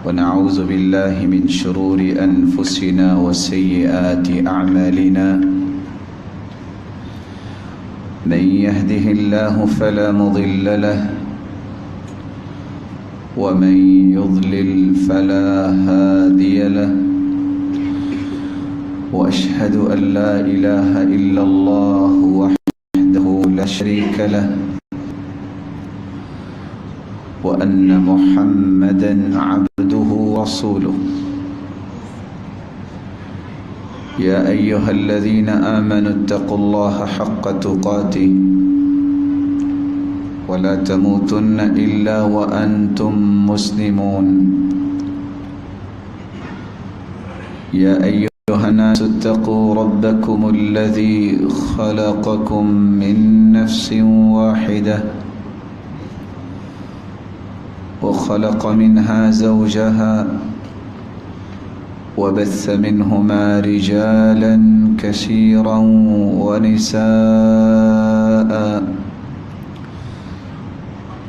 ونعوذ بالله من شرور أنفسنا وسيئات أعمالنا من يهده الله فلا مضل له ومن يضلل فلا هادي له وأشهد أن لا إله إلا الله وحده لا شريك له وأن محمدا عبده ورسوله يا أيها الذين آمنوا اتقوا الله حق تقاته ولا تموتن إلا وأنتم مسلمون يا أيها الناس اتقوا ربكم الذي خلقكم من نفس واحدة وخلق منها زوجها وبث منهما رجالا كثيرا ونساء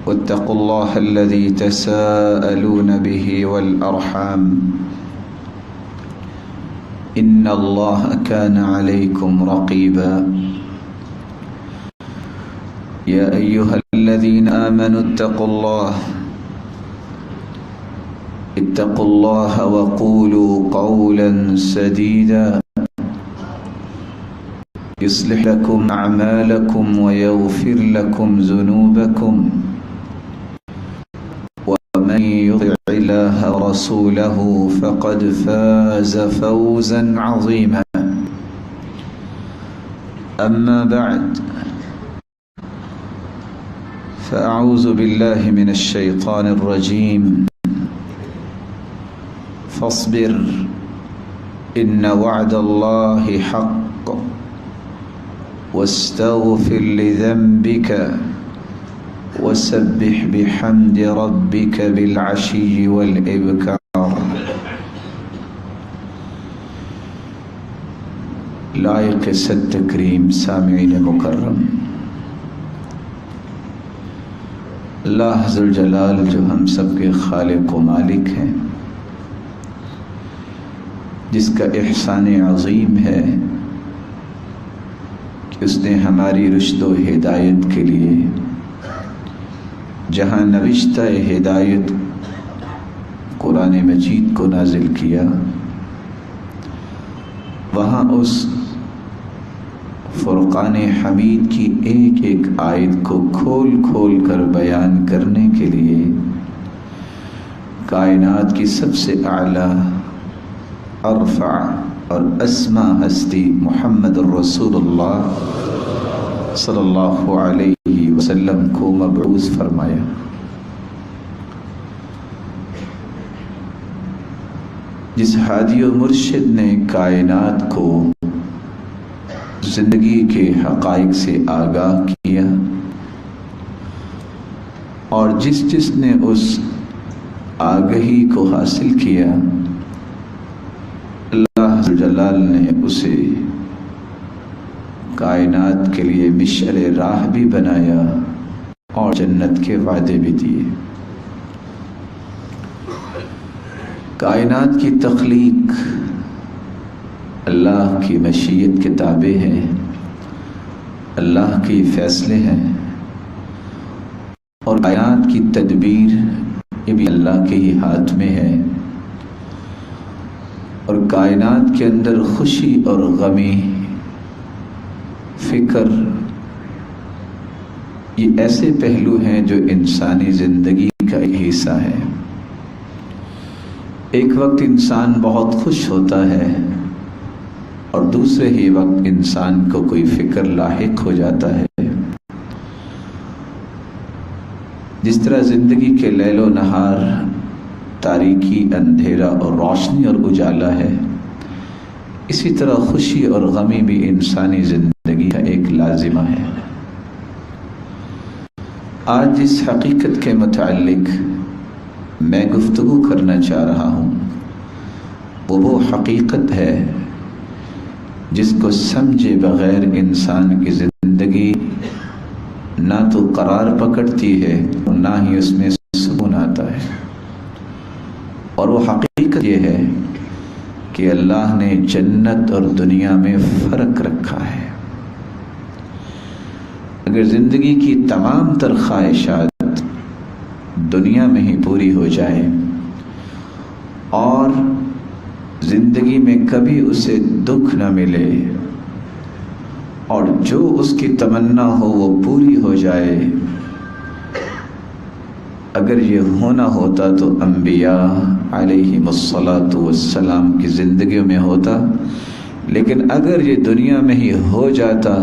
واتقوا الله الذي تساءلون به والأرحام إن الله كان عليكم رقيبا يا أيها الذين آمنوا اتقوا الله وقولوا قولا سديدا يصلح لكم أعمالكم ويغفر لكم ذنوبكم ومن يطع الله ورسوله فقد فاز فوزا عظيما أما بعد فأعوذ بالله من الشيطان الرجيم فاصبر إن وعد الله حق واستغفر لذنبك وسبح بحمد ربك بالعشي والإبكار لائق صد تکریم سامعین مکرم، اللہ ذوالجلال جو ہم سب کے خالق و مالک ہیں، جس کا احسان عظیم ہے کہ اس نے ہماری رشد و ہدایت کے لیے جہاں نوشتہ ہدایت قرآن مجید کو نازل کیا، وہاں اس فرقان حمید کی ایک ایک آیت کو کھول کھول کر بیان کرنے کے لیے کائنات کی سب سے اعلیٰ، ارفع اور اسما ہستی محمد الرسول اللہ صلی اللہ علیہ وسلم کو مبعوث فرمایا۔ جس ہادی و مرشد نے کائنات کو زندگی کے حقائق سے آگاہ کیا، اور جس نے اس آگہی کو حاصل کیا، اللہ جلال نے اسے کائنات کے لیے مشعل راہ بھی بنایا اور جنت کے وعدے بھی دیے۔ کائنات کی تخلیق اللہ کی مشیت کے تابع ہے، اللہ کے فیصلے ہیں، اور کائنات کی تدبیر یہ بھی اللہ کے ہی ہاتھ میں ہے، اور کائنات کے اندر خوشی اور غمی، فکر، یہ ایسے پہلو ہیں جو انسانی زندگی کا ایک حصہ ہے۔ ایک وقت انسان بہت خوش ہوتا ہے اور دوسرے ہی وقت انسان کو کوئی فکر لاحق ہو جاتا ہے۔ جس طرح زندگی کے لیل و نہار، تاریکی، اندھیرا اور روشنی اور اجالا ہے، اسی طرح خوشی اور غمی بھی انسانی زندگی کا ایک لازمہ ہے۔ آج جس حقیقت کے متعلق میں گفتگو کرنا چاہ رہا ہوں وہ حقیقت ہے جس کو سمجھے بغیر انسان کی زندگی نہ تو قرار پکڑتی ہے اور نہ ہی اس میں سکون آتا ہے، اور وہ حقیقت یہ ہے کہ اللہ نے جنت اور دنیا میں فرق رکھا ہے۔ اگر زندگی کی تمام تر خواہشات دنیا میں ہی پوری ہو جائے اور زندگی میں کبھی اسے دکھ نہ ملے اور جو اس کی تمنا ہو وہ پوری ہو جائے، اگر یہ ہونا ہوتا تو انبیاء علیہم الصلاۃ والسلام کی زندگیوں میں ہوتا، لیکن اگر یہ دنیا میں ہی ہو جاتا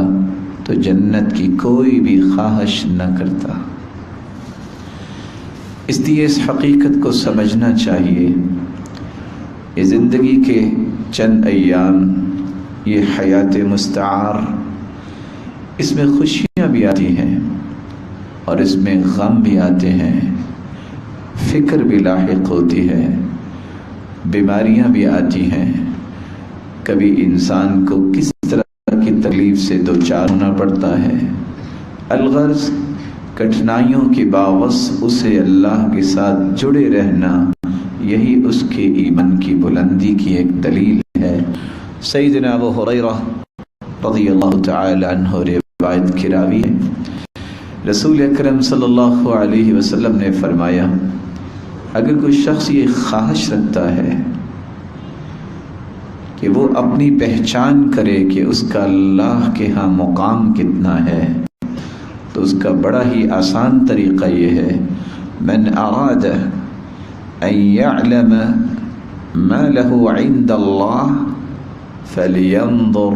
تو جنت کی کوئی بھی خواہش نہ کرتا۔ اس لیے اس حقیقت کو سمجھنا چاہیے، یہ زندگی کے چند ایام، یہ حیات مستعار، اس میں خوشیاں بھی آتی ہیں اور اس میں غم بھی آتے ہیں، فکر بھی لاحق ہوتی ہے، بیماریاں بھی آتی ہیں، کبھی انسان کو کس طرح کی تکلیف سے دوچار ہونا پڑتا ہے۔ الغرض کٹھنائیوں کے باوجود اسے اللہ کے ساتھ جڑے رہنا، یہی اس کے ایمان کی بلندی کی ایک دلیل ہے۔ سیدنا ابو ہریرہ رضی اللہ تعالی عنہ روایت کی راوی ہے، رسول اکرم صلی اللہ علیہ وسلم نے فرمایا، اگر کوئی شخص یہ خواہش رکھتا ہے کہ وہ اپنی پہچان کرے کہ اس کا اللہ کے ہاں مقام کتنا ہے، تو اس کا بڑا ہی آسان طریقہ یہ ہے، من اراد ان يعلم ما له عند الله فلينظر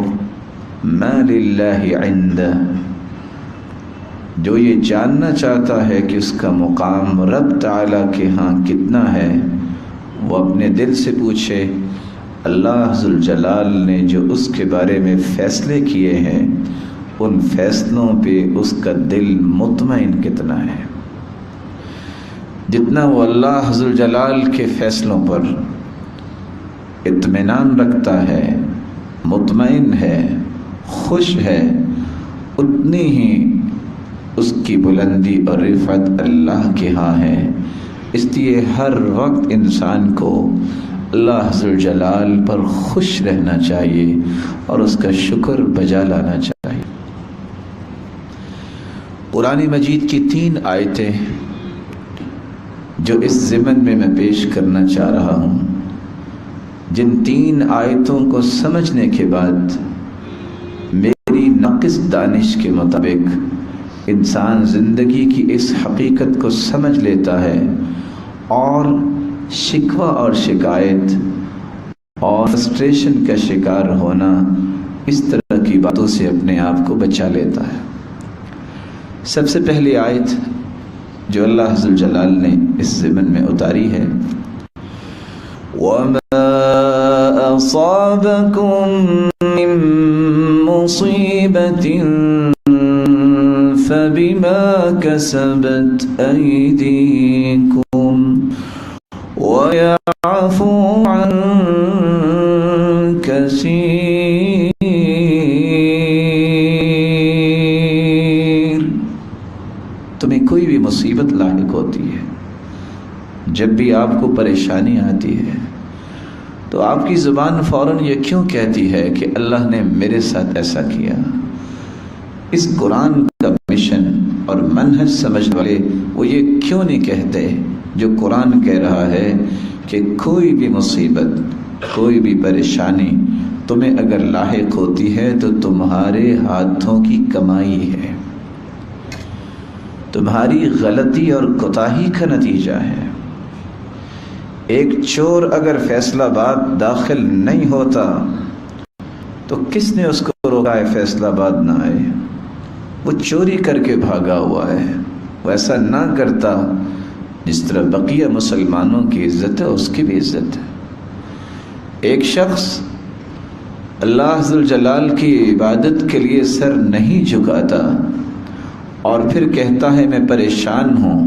ما لله عنده۔ جو یہ جاننا چاہتا ہے کہ اس کا مقام رب تعالیٰ کے ہاں کتنا ہے، وہ اپنے دل سے پوچھے اللہ ذوالجلال نے جو اس کے بارے میں فیصلے کیے ہیں، ان فیصلوں پہ اس کا دل مطمئن کتنا ہے۔ جتنا وہ اللہ ذوالجلال کے فیصلوں پر اطمینان رکھتا ہے، مطمئن ہے، خوش ہے، اتنی ہی اس کی بلندی اور رفعت اللہ کے ہاں ہے۔ اس لیے ہر وقت انسان کو اللہ ذوالجلال پر خوش رہنا چاہیے اور اس کا شکر بجا لانا چاہیے۔ قرآن مجید کی 3 آیتیں جو اس ضمن میں پیش کرنا چاہ رہا ہوں، جن 3 آیتوں کو سمجھنے کے بعد میری ناقص دانش کے مطابق انسان زندگی کی اس حقیقت کو سمجھ لیتا ہے اور شکوہ اور شکایت اور فرسٹریشن کا شکار ہونا، اس طرح کی باتوں سے اپنے آپ کو بچا لیتا ہے۔ سب سے پہلی آیت جو اللہ ذوالجلال نے اس ضمن میں اتاری ہے، وَمَا أَصَابَكُم مِّن مُّصِيبَةٍ فَبِمَا كَسَبَتْ أَيْدِيكُمْ وَيَعْفُو عَن كَثِيرٍ۔ تمہیں کوئی بھی مصیبت لاحق ہوتی ہے، جب بھی آپ کو پریشانی آتی ہے تو آپ کی زبان فوراً یہ کیوں کہتی ہے کہ اللہ نے میرے ساتھ ایسا کیا؟ اس قرآن کا مشن اور منہج سمجھ والے وہ یہ کیوں نہیں کہتے جو قرآن کہہ رہا ہے کہ کوئی بھی مصیبت، کوئی بھی پریشانی تمہیں اگر لاحق ہوتی ہے تو تمہارے ہاتھوں کی کمائی ہے، تمہاری غلطی اور کوتاہی کا نتیجہ ہے۔ ایک چور اگر فیصل آباد داخل نہیں ہوتا تو کس نے اس کو روکا ہے فیصل آباد نہ آئے؟ وہ چوری کر کے بھاگا ہوا ہے، وہ ایسا نہ کرتا جس طرح بقیہ مسلمانوں کی عزت ہے اس کی بھی عزت ہے۔ ایک شخص اللہ ذوالجلال کی عبادت کے لیے سر نہیں جھکاتا اور پھر کہتا ہے میں پریشان ہوں،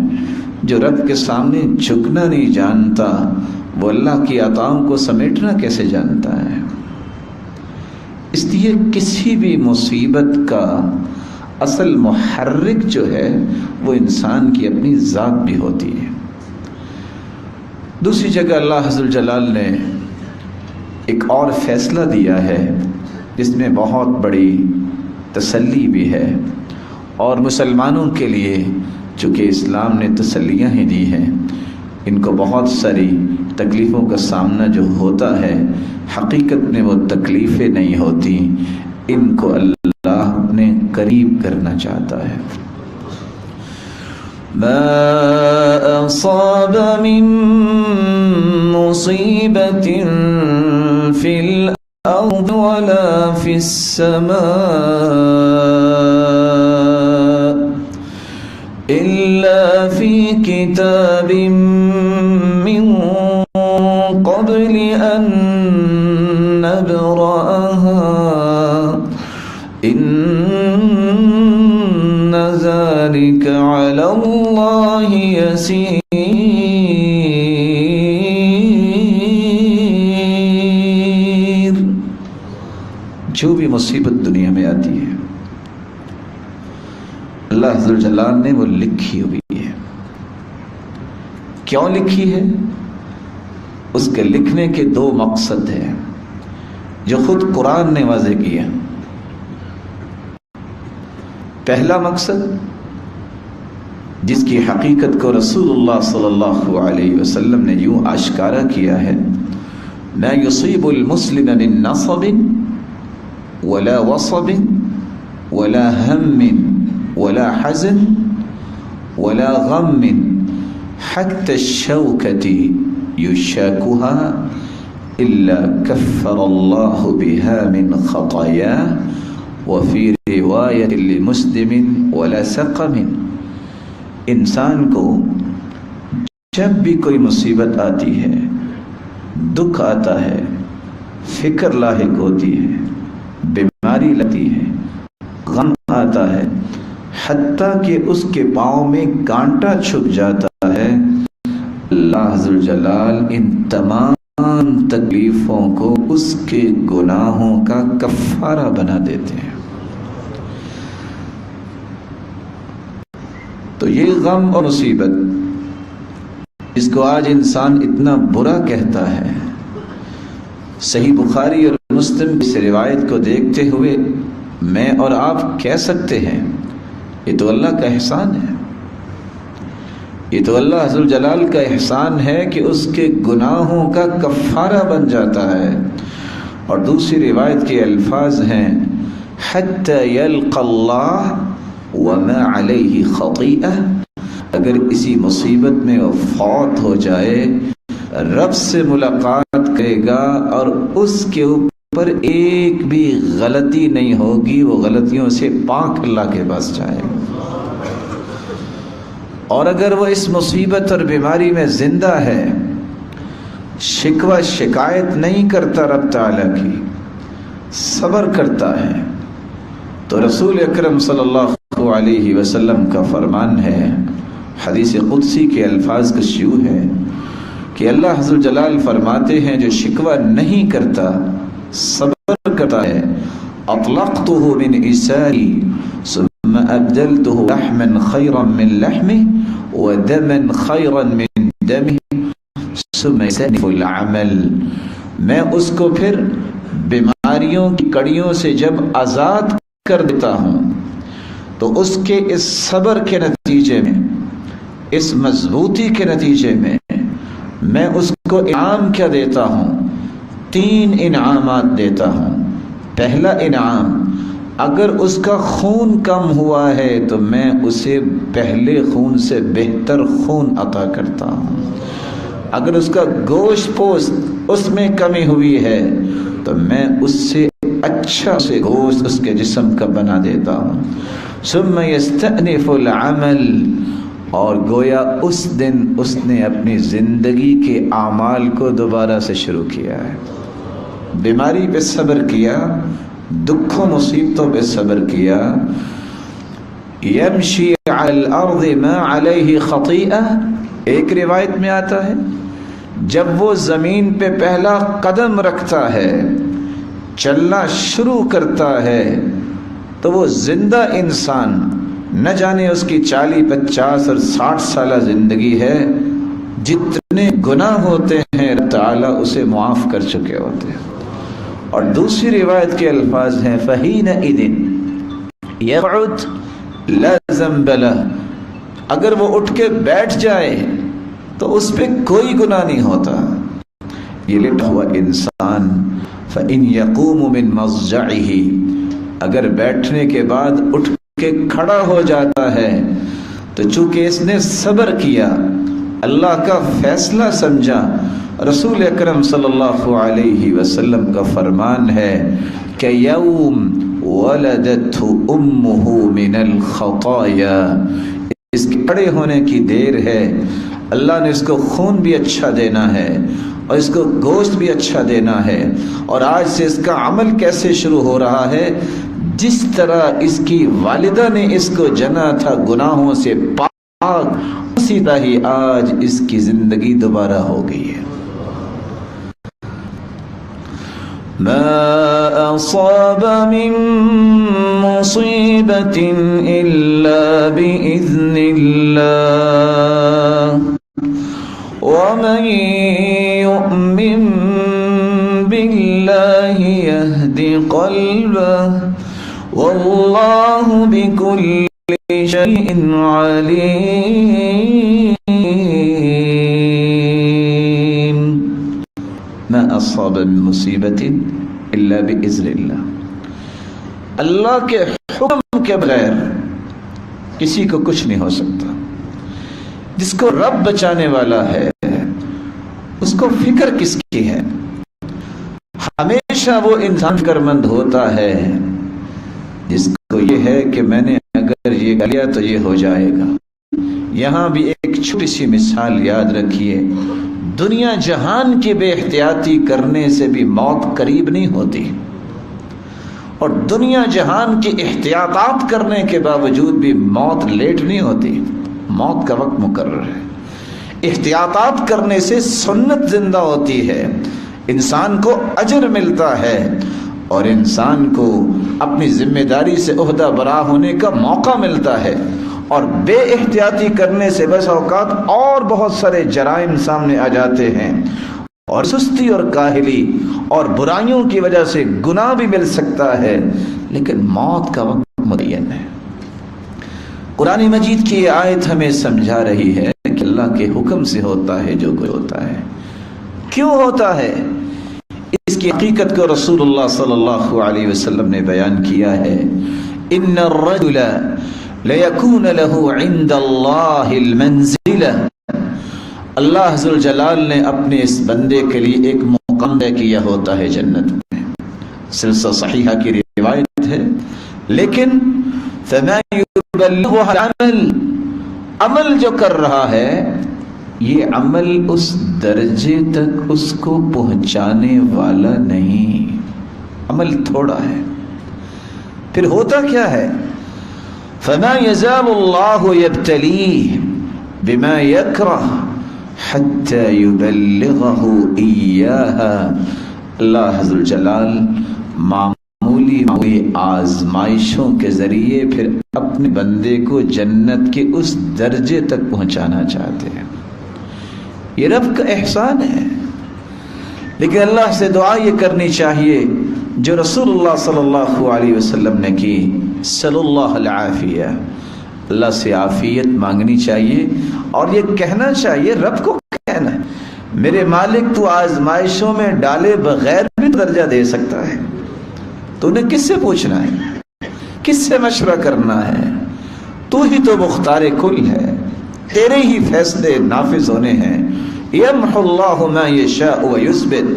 جو رب کے سامنے جھکنا نہیں جانتا وہ اللہ کی عطاؤں کو سمیٹنا کیسے جانتا ہے؟ اس لیے کسی بھی مصیبت کا اصل محرک جو ہے وہ انسان کی اپنی ذات بھی ہوتی ہے۔ دوسری جگہ اللہ عز الجلال نے ایک اور فیصلہ دیا ہے جس میں بہت بڑی تسلی بھی ہے، اور مسلمانوں کے لیے چونکہ اسلام نے تسلیاں ہی دی ہیں، ان کو بہت ساری تکلیفوں کا سامنا جو ہوتا ہے حقیقت میں وہ تکلیفیں نہیں ہوتی، ان کو اللہ نے قریب کرنا چاہتا ہے۔ ما أصاب من مصيبة في الأرض ولا في السماء إلا في كتاب من قبل أن نبرأها إن ذلك على الله يسير۔ جو بھی مصیبت دنیا میں آتی ہے اللہ عز وجل نے وہ لکھی ہوئی ہے۔ کیوں لکھی ہے؟ اس کے لکھنے کے دو مقصد ہیں جو خود قرآن نے واضح کیا۔ پہلا مقصد جس کی حقیقت کو رسول اللہ صلی اللہ علیہ وسلم نے یوں آشکارا کیا ہے، ما یصیب المسلم من نصب ولا وصب ولا ہم ولا حزن ولا غم حتى الشوكة يشاكها إلا كفر الله بها من خطاياه وفي رواية لمسلم ولا سقم۔ انسان کو جب بھی کوئی مصیبت آتی ہے، دکھ آتا ہے، فکر لاحق ہوتی ہے، بیماری لگتی ہے، غم آتا ہے، حتیٰ کہ اس کے پاؤں میں کانٹا چھپ جاتا ہے، اللہ عز وجل ان تمام تکلیفوں کو اس کے گناہوں کا کفارہ بنا دیتے ہیں۔ تو یہ غم اور مصیبت جس کو آج انسان اتنا برا کہتا ہے، صحیح بخاری اور مسلم کی روایت کو دیکھتے ہوئے میں اور آپ کہہ سکتے ہیں یہ تو اللہ کا احسان ہے، یہ تو اللہ عز وجل کا احسان ہے کہ اس کے گناہوں کا کفارہ بن جاتا ہے۔ اور دوسری روایت کے الفاظ ہیں حتی یلقى اللہ وما علیہ خطیئہ، اگر اسی مصیبت میں وہ فوت ہو جائے، رب سے ملاقات کرے گا اور اس کے اوپر ایک بھی غلطی نہیں ہوگی، وہ غلطیوں سے پاک اللہ کے پاس جائے گا۔ اور اگر وہ اس مصیبت اور بیماری میں زندہ ہے، شکوہ شکایت نہیں کرتا رب تعالیٰ کی، صبر کرتا ہے، تو رسول اکرم صلی اللہ علیہ وسلم کا فرمان ہے، حدیث قدسی کے الفاظ کا شیوع ہے کہ اللہ عز وجل فرماتے ہیں جو شکوہ نہیں کرتا، صبر کرتا ہے، اطلقته من اساری ثم ابدلته لحما خيرا من لحمه ودما خيرا من دمه ثم يستأنف العمل، میں اس کو پھر بیماریوں کی کڑیوں سے جب آزاد کر دیتا ہوں تو اس کے اس صبر کے نتیجے میں، اس مضبوطی کے نتیجے میں اس کو انعام کیا دیتا ہوں؟ 3 انعامات دیتا ہوں۔ پہلا انعام، اگر اس کا خون کم ہوا ہے تو میں اسے پہلے خون سے بہتر خون عطا کرتا ہوں۔ اگر اس کا گوشت پوست اس میں کمی ہوئی ہے تو میں اس سے اچھا سے گوشت اس کے جسم کا بنا دیتا ہوں۔ ثم یستأنف العمل، اور گویا اس دن اس نے اپنی زندگی کے اعمال کو دوبارہ سے شروع کیا ہے۔ بیماری پہ صبر کیا، دکھوں مصیبتوں پہ صبر کیا۔ یمشی علی الارض ما علیہ خطیئہ، ایک روایت میں آتا ہے جب وہ زمین پہ پہلا قدم رکھتا ہے، چلنا شروع کرتا ہے، تو وہ زندہ انسان، نہ جانے اس کی 40 50 اور 60 سالہ زندگی ہے، جتنے جتنے گناہ ہوتے ہیں اللہ تعالیٰ اسے معاف کر چکے ہوتے ہیں۔ اور دوسری روایت کے الفاظ ہیں فَحِينَئِذٍ يَقْعُدْ لَا ذَنْبَ لَهُ، اگر وہ اٹھ کے بیٹھ جائے تو اس پہ کوئی گناہ نہیں ہوتا۔ یہ لیٹا ہوا انسان فَإِنْ يَقُومُ مِنْ مَضْجَعِهِ، اگر بیٹھنے کے بعد اٹھ کے کھڑا ہو جاتا ہے تو چونکہ اس نے صبر کیا، اللہ کا فیصلہ سمجھا، رسول اکرم صلی اللہ علیہ وسلم کا فرمان ہے کہ یوم ولدتہ امہ من الخطایا، اس کے کھڑے ہونے کی دیر ہے، اللہ نے اس کو خون بھی اچھا دینا ہے اور اس کو گوشت بھی اچھا دینا ہے۔ اور آج سے اس کا عمل کیسے شروع ہو رہا ہے؟ جس طرح اس کی والدہ نے اس کو جنا تھا گناہوں سے پاک، اسی طرح ہی آج اس کی زندگی دوبارہ ہو گئی ہے۔ ما أصاب من مصيبة إلا بإذن الله ومن يؤمن بالله يهد قلبه والله بكل شيء عليم۔ ما اصاب من مصیبت الا باذن اللہ، اللہ کے حکم کے بغیر کسی کو کچھ نہیں ہو سکتا۔ جس کو رب بچانے والا ہے اس کو فکر کس کی ہے؟ ہمیشہ وہ انسان فکر مند ہوتا ہے جس کو یہ ہے کہ میں نے اگر یہ کر لیا تو یہ ہو جائے گا۔ یہاں بھی ایک چھوٹی سی مثال یاد رکھیے، دنیا جہان کی بے احتیاطی کرنے سے بھی موت قریب نہیں ہوتی، اور دنیا جہان کی احتیاطات کرنے کے باوجود بھی موت لیٹ نہیں ہوتی، موت کا وقت مقرر ہے۔ احتیاطات کرنے سے سنت زندہ ہوتی ہے، انسان کو اجر ملتا ہے اور انسان کو اپنی ذمہ داری سے عہدہ برا ہونے کا موقع ملتا ہے۔ اور بے احتیاطی کرنے سے بس اوقات اور بہت سارے جرائم سامنے آ جاتے ہیں، اور سستی اور کاہلی اور برائیوں کی وجہ سے گناہ بھی مل سکتا ہے، لیکن موت کا وقت متعین ہے۔ قرآن مجید کی یہ آیت ہمیں سمجھا رہی ہے کہ اللہ کے حکم سے ہوتا ہے جو کچھ ہوتا ہے۔ کیوں ہوتا ہے؟ اس کی حقیقت کو رسول اللہ صلی اللہ علیہ وسلم نے بیان کیا ہے، ان الرجل لَيَكُونَ لَهُ عِنْدَ اللَّهِ الْمَنزِلَةِ، اللہ ذوالجلال نے اپنے اس بندے کے لیے ایک مقام طے کیا ہوتا ہے جنت میں۔ سلسلہ صحیحہ کی روایت ہے، لیکن فَمَا يُبَلِّغُهَا الْعَمَلِ، عمل جو کر رہا ہے یہ عمل اس درجے تک اس کو پہنچانے والا نہیں، عمل تھوڑا ہے۔ پھر ہوتا کیا ہے؟ فما يزال الله يبتليه بما يكره حتى يبلغه إياها، اللہ عز وجل معمولی آزمائشوں کے ذریعے پھر اپنے بندے کو جنت کے اس درجے تک پہنچانا چاہتے ہیں۔ یہ رب کا احسان ہے، لیکن اللہ سے دعا یہ کرنی چاہیے جو رسول اللہ صلی اللہ علیہ وسلم نے کی، صلی اللہ العافیہ، اللہ سے عافیت مانگنی چاہیے، اور یہ کہنا چاہیے، رب کو کہنا ہے میرے مالک تو آزمائشوں میں ڈالے بغیر بھی درجہ دے سکتا ہے، تو انہیں کس سے پوچھنا ہے، کس سے مشورہ کرنا ہے؟ تو ہی تو مختار کل ہے، تیرے ہی فیصلے نافذ ہونے ہیں۔ یمحو اللہ ما یشاء ویثبت،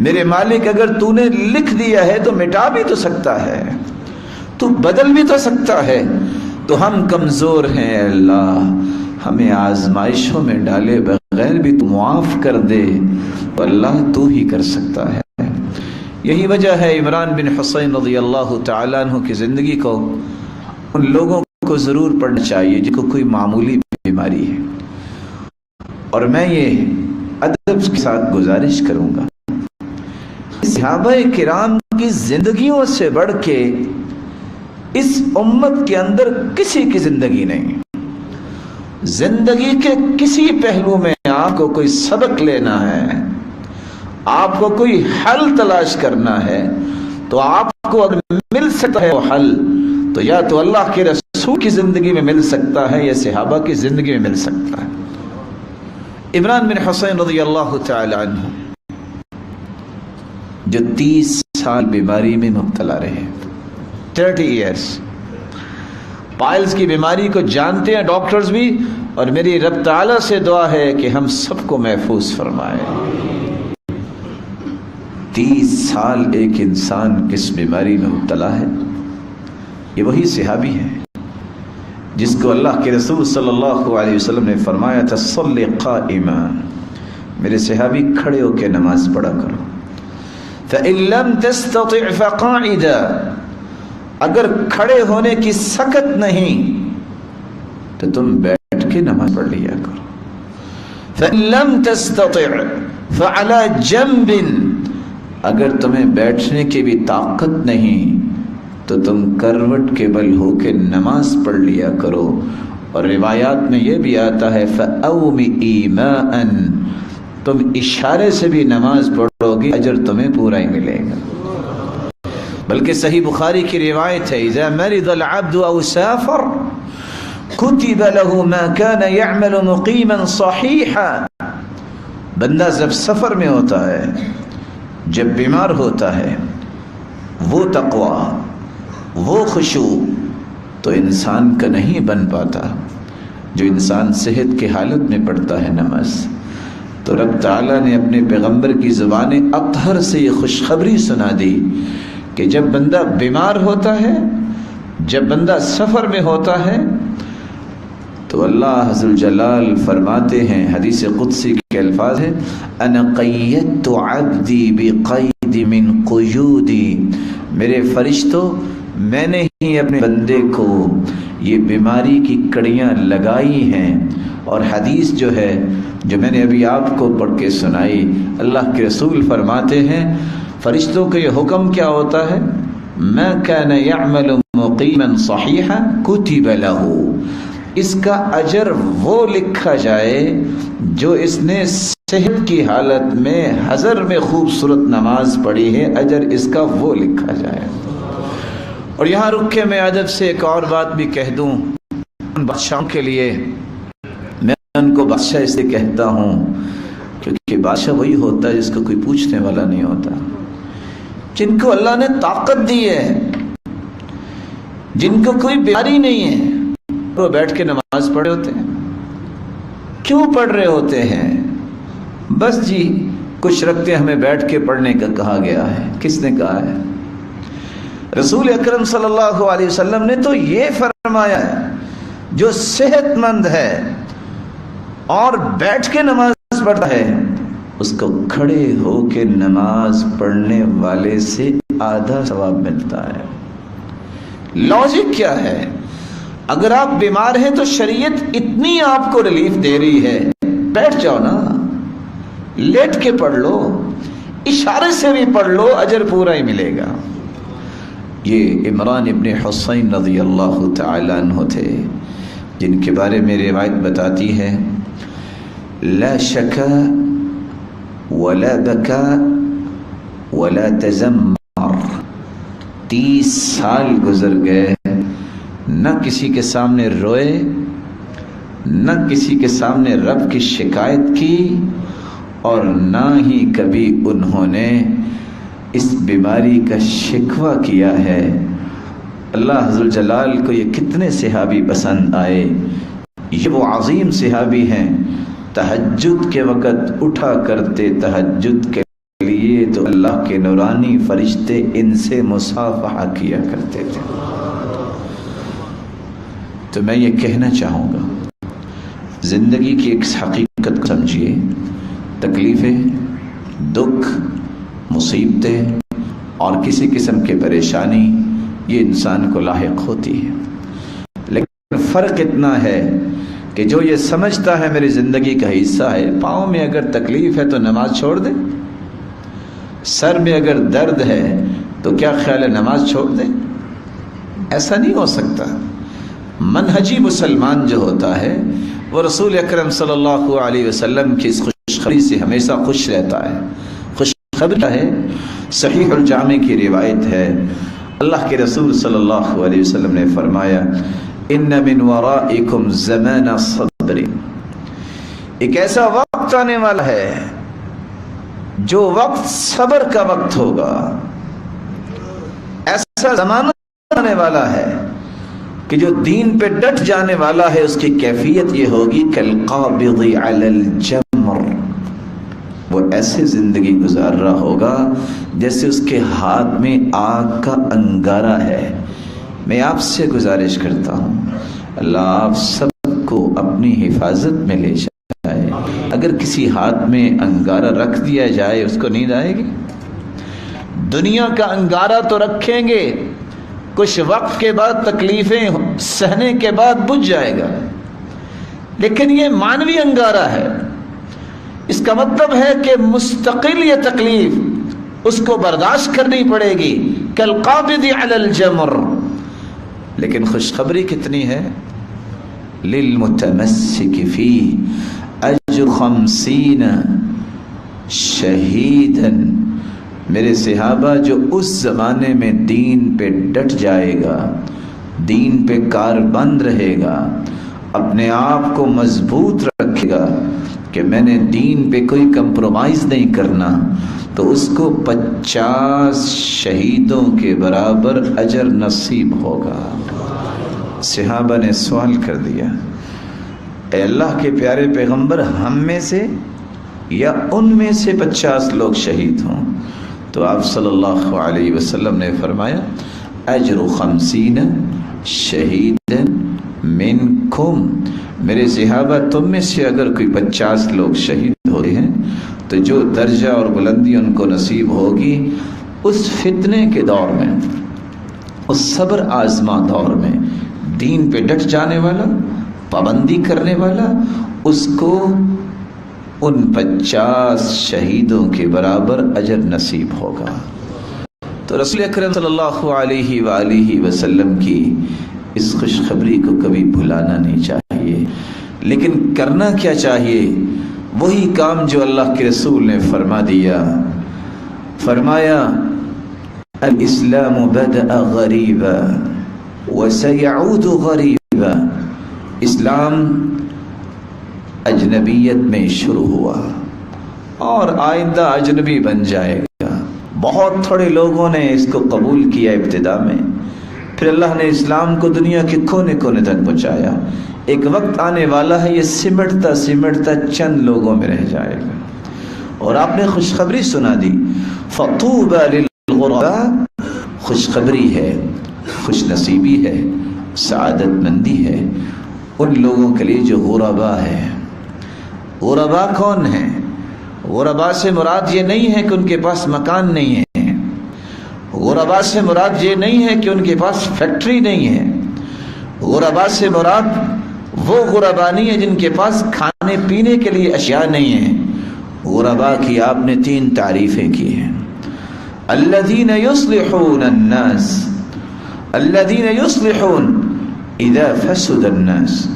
میرے مالک اگر تو نے لکھ دیا ہے تو مٹا بھی تو سکتا ہے، تو بدل بھی تو سکتا ہے، تو ہم کمزور ہیں اللہ، ہمیں آزمائشوں میں ڈالے بغیر بھی تو معاف کر دے، تو اللہ تو ہی کر سکتا ہے۔ یہی وجہ ہے عمران بن حسین رضی اللہ تعالیٰ عنہ کی زندگی کو ان لوگوں کو ضرور پڑھنا چاہیے جن کو کوئی معمولی بیماری ہے، اور میں یہ ادب کے ساتھ گزارش کروں گا، صحابہ کرام کی زندگیوں سے بڑھ کے اس امت کے اندر کسی کی زندگی نہیں، زندگی کے کسی پہلو میں آپ کو کوئی سبق لینا ہے، آپ کو کوئی حل تلاش کرنا ہے، تو آپ کو اگر مل سکتا ہے وہ حل، تو یا تو اللہ کے رسول کی زندگی میں مل سکتا ہے یا صحابہ کی زندگی میں مل سکتا ہے۔ عمران بن حسین رضی اللہ تعالی عنہ جو 30 سال بیماری میں مبتلا رہے، 30 ایئرس، پائلز کی بیماری کو جانتے ہیں ڈاکٹرز بھی، اور میری رب تعالیٰ سے دعا ہے کہ ہم سب کو محفوظ فرمائے۔ 30 سال ایک انسان کس بیماری میں مبتلا ہے؟ یہ وہی صحابی ہے جس کو اللہ کے رسول صلی اللہ علیہ وسلم نے فرمایا تھا صلی قائما، میرے صحابی کھڑے ہو کے نماز پڑھا کرو، فَإِن لَمْ تَسْتَطِعْ فَقَاعِدًا، اگر کھڑے ہونے کی سکت نہیں تو تم بیٹھ کے نماز پڑھ لیا کرو، فَإِن لَمْ تَسْتَطِعْ فَعَلَى جَنْبٍ، اگر تمہیں بیٹھنے کی بھی طاقت نہیں تو تم کروٹ کے بل ہو کے نماز پڑھ لیا کرو۔ اور روایات میں یہ بھی آتا ہے فَأَوْمِئِ مَاءً، تم اشارے سے بھی نماز پڑھو گی اجر تمہیں پورا ہی ملے گا۔ بلکہ صحیح بخاری کی روایت ہے اذا مرض العبد او سافر كتب له ما كان يعمل مقيما صحيحا، بندہ جب سفر میں ہوتا ہے، جب بیمار ہوتا ہے، وہ تقوی، وہ خشوع تو انسان کا نہیں بن پاتا۔ جو انسان صحت کی حالت میں پڑھتا ہے نماز، تو رب تعالیٰ نے اپنے پیغمبر کی زبان اطہر سے یہ خوشخبری سنا دی کہ جب بندہ بیمار ہوتا ہے، جب بندہ سفر میں ہوتا ہے، تو اللہ عز الجلال فرماتے ہیں، حدیث قدسی کے الفاظ ہیں انا قیدت عبدی بقید من قیودی، میرے فرشتوں میں نے ہی اپنے بندے کو یہ بیماری کی کڑیاں لگائی ہیں۔ اور حدیث جو ہے جو میں نے ابھی آپ کو پڑھ کے سنائی، اللہ کے رسول فرماتے ہیں فرشتوں کا یہ حکم کیا ہوتا ہے، ما كان يعمل مقيما صحيحا كتب له، اس کا اجر وہ لکھا جائے جو اس نے صحت کی حالت میں حضر میں خوبصورت نماز پڑھی ہے، اجر اس کا وہ لکھا جائے۔ اور یہاں رک کے میں ادب سے ایک اور بات بھی کہہ دوں، بادشاہوں کے لیے میں ان کو بادشاہ اس لیے کہتا ہوں کیونکہ بادشاہ وہی ہوتا ہے جس کو کوئی پوچھنے والا نہیں ہوتا، جن کو اللہ نے طاقت دی ہے، جن کو کوئی بیماری نہیں ہے، وہ بیٹھ کے نماز پڑھے ہوتے ہیں۔ کیوں پڑھ رہے ہوتے ہیں؟ بس جی کچھ رکھتے ہمیں بیٹھ کے پڑھنے کا کہا گیا ہے۔ کس نے کہا ہے؟ رسول اکرم صلی اللہ علیہ وسلم نے تو یہ فرمایا ہے جو صحت مند ہے اور بیٹھ کے نماز پڑھتا ہے اس کو کھڑے ہو کے نماز پڑھنے والے سے آدھا ثواب ملتا ہے۔ لاجک کیا ہے؟ اگر آپ بیمار ہیں تو شریعت اتنی آپ کو ریلیف دے رہی ہے، بیٹھ جاؤ نا، لیٹ کے پڑھ لو، اشارے سے بھی پڑھ لو، اجر پورا ہی ملے گا۔ یہ عمران ابن حسین رضی اللہ تعالی عنہ تھے جن کے بارے میں روایت بتاتی ہے لا شکا ولا بکا ولا تذمر، 30 سال گزر گئے، نہ کسی کے سامنے روئے، نہ کسی کے سامنے رب کی شکایت کی، اور نہ ہی کبھی انہوں نے اس بیماری کا شکوہ کیا ہے۔ اللہ عز الجلال کو یہ کتنے صحابی پسند آئے۔ یہ وہ عظیم صحابی ہیں، تہجد کے وقت اٹھا کرتے تہجد کے لیے تو اللہ کے نورانی فرشتے ان سے مصافحہ کیا کرتے تھے۔ تو میں یہ کہنا چاہوں گا، زندگی کی ایک حقیقت کو سمجھیے، تکلیفیں، دکھ، مصیبتیں اور کسی قسم کی پریشانی یہ انسان کو لاحق ہوتی ہے، لیکن فرق اتنا ہے کہ جو یہ سمجھتا ہے میری زندگی کا حصہ ہے، پاؤں میں اگر تکلیف ہے تو نماز چھوڑ دے، سر میں اگر درد ہے تو کیا خیال ہے نماز چھوڑ دے؟ ایسا نہیں ہو سکتا۔ منہجی مسلمان جو ہوتا ہے وہ رسول اکرم صلی اللہ علیہ وسلم کی اس خوشخبری سے ہمیشہ خوش رہتا ہے. خوشخبری ہے، صحیح الجامع کی روایت ہے، اللہ کے رسول صلی اللہ علیہ وسلم نے فرمایا ان من ورائکم زمان صبر، ایک ایسا وقت آنے والا ہے جو وقت صبر کا وقت ہوگا. ایسا زمانہ آنے والا ہے کہ جو دین پہ ڈٹ جانے والا ہے اس کی کیفیت یہ ہوگی کالقابض علی الجمر، وہ ایسے زندگی گزار رہا ہوگا جیسے اس کے ہاتھ میں آگ کا انگارہ ہے. میں آپ سے گزارش کرتا ہوں اللہ آپ سب کو اپنی حفاظت میں لے جائے. اگر کسی ہاتھ میں انگارہ رکھ دیا جائے اس کو نیند آئے گی؟ دنیا کا انگارہ تو رکھیں گے، کچھ وقت کے بعد تکلیفیں سہنے کے بعد بجھ جائے گا، لیکن یہ مانوی انگارہ ہے. اس کا مطلب ہے کہ مستقل یہ تکلیف اس کو برداشت کرنی پڑے گی کالقابض علی الجمر. لیکن خوشخبری کتنی ہے، للمتمسک فیہ اجر 50 شہیدا. میرے صحابہ جو اس زمانے میں دین پہ ڈٹ جائے گا، دین پہ کاربند رہے گا، اپنے آپ کو مضبوط رکھے گا کہ میں نے دین پہ کوئی کمپرومائز نہیں کرنا، تو اس کو 50 شہیدوں کے برابر اجر نصیب ہوگا. صحابہ نے سوال کر دیا اے اللہ کے پیارے پیغمبر، ہم میں سے یا ان میں سے 50 لوگ شہید ہوں؟ تو آپ صلی اللہ علیہ وسلم نے فرمایا اجر 50 شہیدا منکم. میرے صحابہ تم میں سے اگر کوئی 50 لوگ شہید ہوتے ہیں تو جو درجہ اور بلندی ان کو نصیب ہوگی اس فتنے کے دور میں، اس صبر آزما دور میں، دین پہ ڈٹ جانے والا، پابندی کرنے والا، اس کو ان 50 شہیدوں کے برابر اجر نصیب ہوگا. تو رسول اکرم صلی اللہ علیہ وآلہ وسلم کی اس خوشخبری کو کبھی بھلانا نہیں چاہیے. لیکن کرنا کیا چاہیے؟ وہی کام جو اللہ کے رسول نے فرما دیا. فرمایا الاسلام بدأ غریبا وسيعود غریبا. اسلام اجنبیت میں شروع ہوا اور آئندہ اجنبی بن جائے گا. بہت تھوڑے لوگوں نے اس کو قبول کیا ابتدا میں، پھر اللہ نے اسلام کو دنیا کے کونے کونے تک پہنچایا. ایک وقت آنے والا ہے یہ سمٹتا سمٹتا چند لوگوں میں رہ جائے گا. اور آپ نے خوشخبری سنا دی فطوبى للغرباء، خوشخبری ہے، خوش نصیبی ہے، سعادت مندی ہے ان لوگوں کے لیے جو غرباء ہے. غرباء کون ہیں؟ غرباء سے مراد یہ نہیں ہے کہ ان کے پاس مکان نہیں ہے، غرباء سے مراد یہ نہیں ہے کہ ان کے پاس فیکٹری نہیں ہے، غرباء سے مراد وہ غرباء نہیں ہے جن کے پاس کھانے پینے کے لیے اشیاء نہیں ہیں. غرباء کی آپ نے 3 تعریفیں کی ہیں. الذین یصلحون الناس، الذین یصلحون اذا فسد الناس،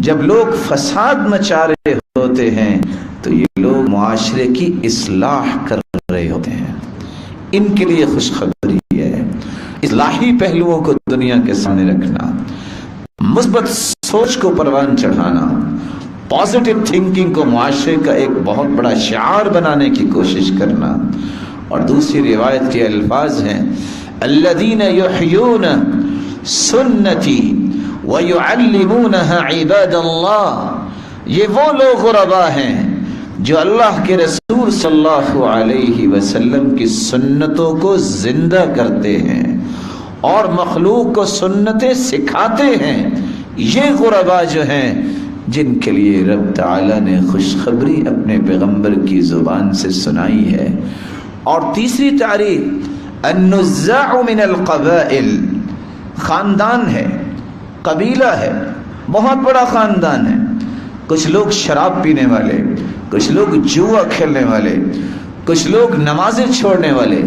جب لوگ فساد مچا رہے ہوتے ہیں تو یہ لوگ معاشرے کی اصلاح کر رہے ہوتے ہیں. ان کے لیے خوشخبری ہے. اصلاحی پہلوؤں کو دنیا کے سامنے رکھنا، مثبت سوچ کو پروان چڑھانا، پازیٹیو تھنکنگ کو معاشرے کا ایک بہت بڑا شعار بنانے کی کوشش کرنا. اور دوسری روایت کے الفاظ ہیں الذین یحیون سنتی وَيُعَلِّمُونَهَا عِبَادَ اللَّهِ، یہ وہ لوگ غرباء ہیں جو اللہ کے رسول صلی اللہ علیہ وسلم کی سنتوں کو زندہ کرتے ہیں اور مخلوق کو سنتیں سکھاتے ہیں. یہ غرباء جو ہیں جن کے لیے رب تعالی نے خوشخبری اپنے پیغمبر کی زبان سے سنائی ہے. اور تیسری تعریف النزاع من القبائل، خاندان ہے، قبیلہ ہے، بہت بڑا خاندان ہے. کچھ لوگ شراب پینے والے، کچھ لوگ جوا کھیلنے والے، کچھ لوگ نمازیں چھوڑنے والے،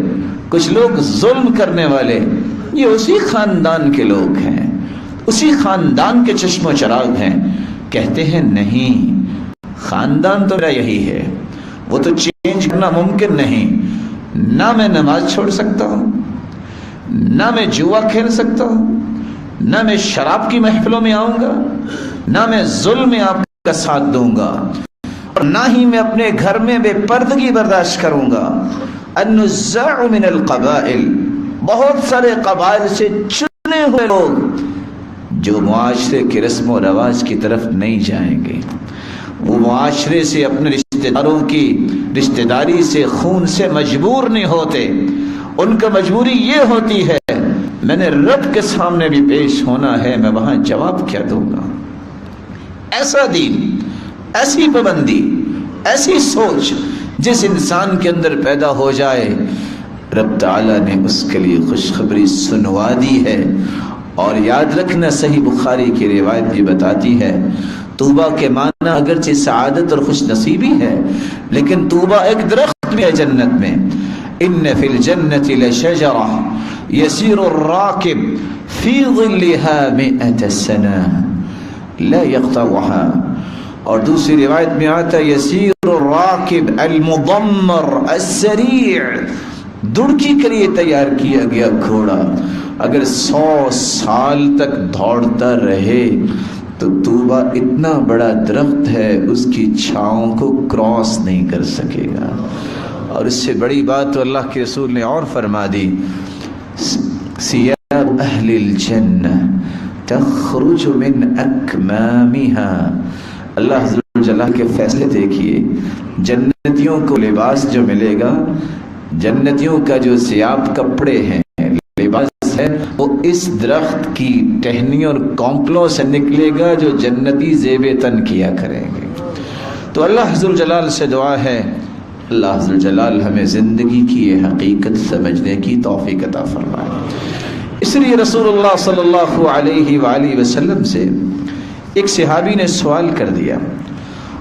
کچھ لوگ ظلم کرنے والے. یہ اسی خاندان کے لوگ ہیں، اسی خاندان کے چشم و چراغ ہیں. کہتے ہیں نہیں، خاندان تو میرا یہی ہے، وہ تو چینج کرنا ممکن نہیں، نہ میں نماز چھوڑ سکتا ہوں، نہ میں جوا کھیل سکتا ہوں، نہ میں شراب کی محفلوں میں آؤں گا، نہ میں ظلم میں آپ کا ساتھ دوں گا، اور نہ ہی میں اپنے گھر میں بے پردگی برداشت کروں گا۔ النزاع من القبائل، بہت سارے قبائل سے چنے ہوئے لوگ جو معاشرے کے رسم و رواج کی طرف نہیں جائیں گے، وہ معاشرے سے اپنے رشتہ داروں کی رشتہ داری سے خون سے مجبور نہیں ہوتے، ان کا مجبوری یہ ہوتی ہے میں نے رب کے سامنے بھی پیش ہونا ہے، میں وہاں جواب کیا دوں گا۔ ایسا دین، ایسی پابندی، ایسی سوچ جس انسان کے اندر پیدا ہو جائے، رب تعالیٰ نے اس کے لیے خوشخبری سنوا دی ہے۔ اور یاد رکھنا، صحیح بخاری کی روایت بھی بتاتی ہے، طوبہ کے معنی اگرچہ سعادت اور خوش نصیبی ہے، لیکن طوبہ ایک درخت بھی ہے جنت میں۔ ان فی الجنت لشجرہ یسیر الراکب فی ظلها 100 سنہ لا يقطعها، اور دوسری روایت میں آتا ہے یسیر الراکب المضمر السریع، دڑکی کے لیے تیار کیا گیا گھوڑا اگر 100 سال تک دوڑتا رہے تو طوبہ اتنا بڑا درخت ہے، اس کی چھاؤں کو کراس نہیں کر سکے گا۔ اور اس سے بڑی بات تو اللہ کے رسول نے اور فرما دی، ثیاب اہل الجنہ تخرج من اکمامها، اللہ حضرت جلال کے فیصلے دیکھیے، جنتیوں کو لباس جو ملے گا، جنتیوں کا جو ثیاب کپڑے ہیں، لباس ہے، وہ اس درخت کی ٹہنیوں اور کونپلوں سے نکلے گا جو جنتی زیب تن کیا کریں گے۔ تو اللہ حضر جلال سے دعا ہے، اللہ حضر جلال ہمیں زندگی کی یہ حقیقت سمجھنے کی توفیق عطا فرمائے۔ اس لیے رسول اللہ صلی اللہ علیہ وآلہ وسلم سے ایک صحابی نے سوال کر دیا،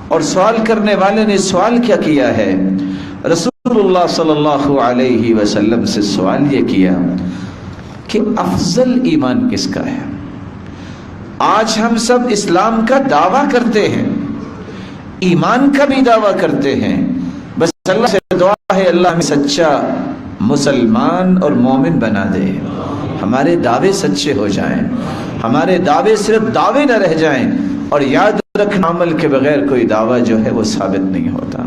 اور سوال کرنے والے نے سوال کیا کیا ہے؟ رسول اللہ صلی اللہ علیہ وسلم سے سوال یہ کیا کہ افضل ایمان کس کا ہے؟ آج ہم سب اسلام کا دعویٰ کرتے ہیں، ایمان کا بھی دعویٰ کرتے ہیں، بس اللہ سے دعا ہے اللہ ہمیں سچا مسلمان اور مومن بنا دے، ہمارے دعوے سچے ہو جائیں، ہمارے دعوے صرف دعوے نہ رہ جائیں، اور یاد رکھنا عمل کے بغیر کوئی دعویٰ جو ہے وہ ثابت نہیں ہوتا۔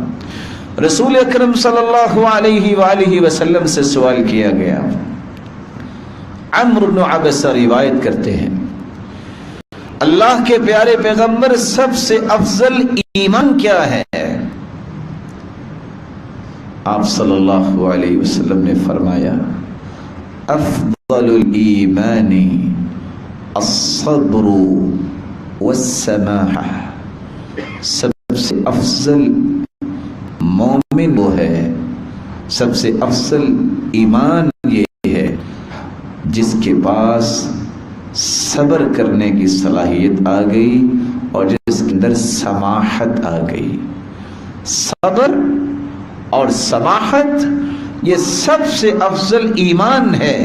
رسول اکرم صلی اللہ علیہ وآلہ وسلم سے سوال کیا گیا، عمرو بن عبس روایت کرتے ہیں، اللہ کے پیارے پیغمبر سب سے افضل ایمان کیا ہے؟ آپ صلی اللہ علیہ وسلم نے فرمایا، افضل الایمان الصبر والسماحہ، سب سے افضل مومن وہ ہے، سب سے افضل ایمان یہ ہے جس کے پاس صبر کرنے کی صلاحیت آ گئی اور جس کے اندر سماحت آ گئی۔ صبر اور سماحت یہ سب سے افضل ایمان ہے،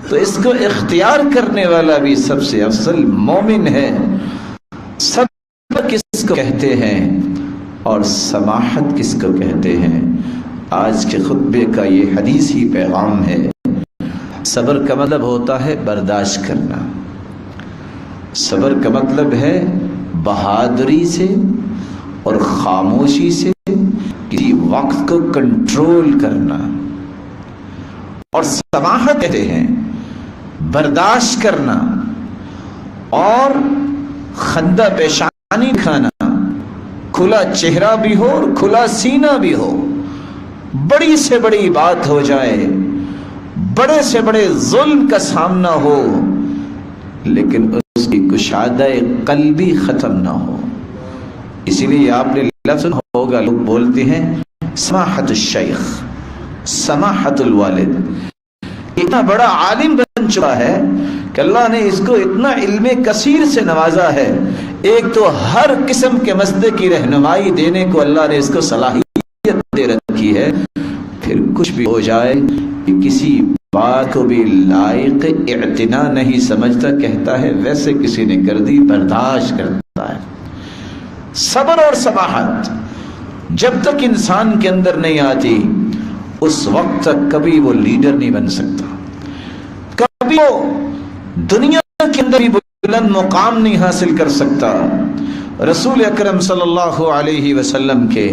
تو اس کو اختیار کرنے والا بھی سب سے افضل مومن ہے۔ صبر کس کو کہتے ہیں اور سماحت کس کو کہتے ہیں؟ آج کے خطبے کا یہ حدیثی پیغام ہے۔ صبر کا مطلب ہوتا ہے برداشت کرنا، صبر کا مطلب ہے بہادری سے اور خاموشی سے کسی وقت کو کنٹرول کرنا، اور سماحت کہتے ہیں برداشت کرنا اور خندہ پیشانی کھانا، کھلا چہرہ بھی ہو اور کھلا سینہ بھی ہو، بڑی سے بڑی بات ہو جائے، بڑے سے بڑے ظلم کا سامنا ہو، لیکن اس کی کشادہ قلبی ختم نہ ہو۔ اسی لیے آپ نے لفظ ہوگا، لوگ بولتے ہیں سماحت الشیخ، سماحت الوالد۔ اتنا بڑا عالم بن چکا ہے کہ اللہ نے اس کو اتنا علم کثیر سے نوازا ہے، ایک تو ہر قسم کے مسئلے کی رہنمائی دینے کو اللہ نے اس کو صلاحیت دے رکھی ہے، پھر کچھ بھی ہو جائے کسی بات کو بھی لائق اعتنا نہیں سمجھتا، کہتا ہے ویسے کسی نے کر دی، برداشت کرتا ہے۔ صبر اور سماحت جب تک انسان کے اندر نہیں آتی اس وقت تک کبھی وہ لیڈر نہیں بن سکتا، کبھی وہ دنیا کے اندر بھی بلند مقام نہیں حاصل کر سکتا۔ رسول اکرم صلی اللہ علیہ وسلم کے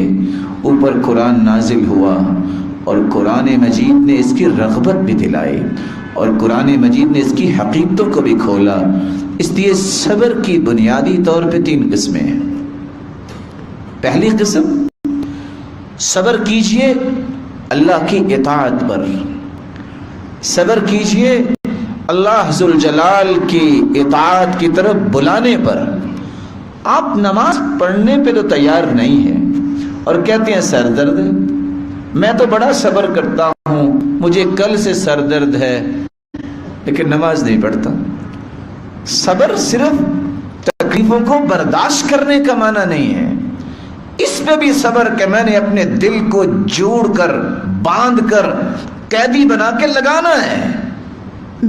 اوپر قرآن نازل ہوا اور قرآن مجید نے اس کی رغبت بھی دلائی اور قرآن مجید نے اس کی حقیقتوں کو بھی کھولا۔ اس لیے صبر کی بنیادی طور پہ 3 قسمیں ہیں۔ پہلی قسم، صبر کیجئے اللہ کی اطاعت پر، صبر کیجئے اللہ ذوالجلال کی اطاعت کی طرف بلانے پر۔ آپ نماز پڑھنے پہ تو تیار نہیں ہیں اور کہتے ہیں سر درد ہے، میں تو بڑا صبر کرتا ہوں، مجھے کل سے سر درد ہے، لیکن نماز نہیں پڑھتا۔ صبر صرف تکلیفوں کو برداشت کرنے کا معنی نہیں ہے، اس میں بھی صبر کہ میں نے اپنے دل کو جوڑ کر باندھ کر قیدی بنا کے لگانا ہے۔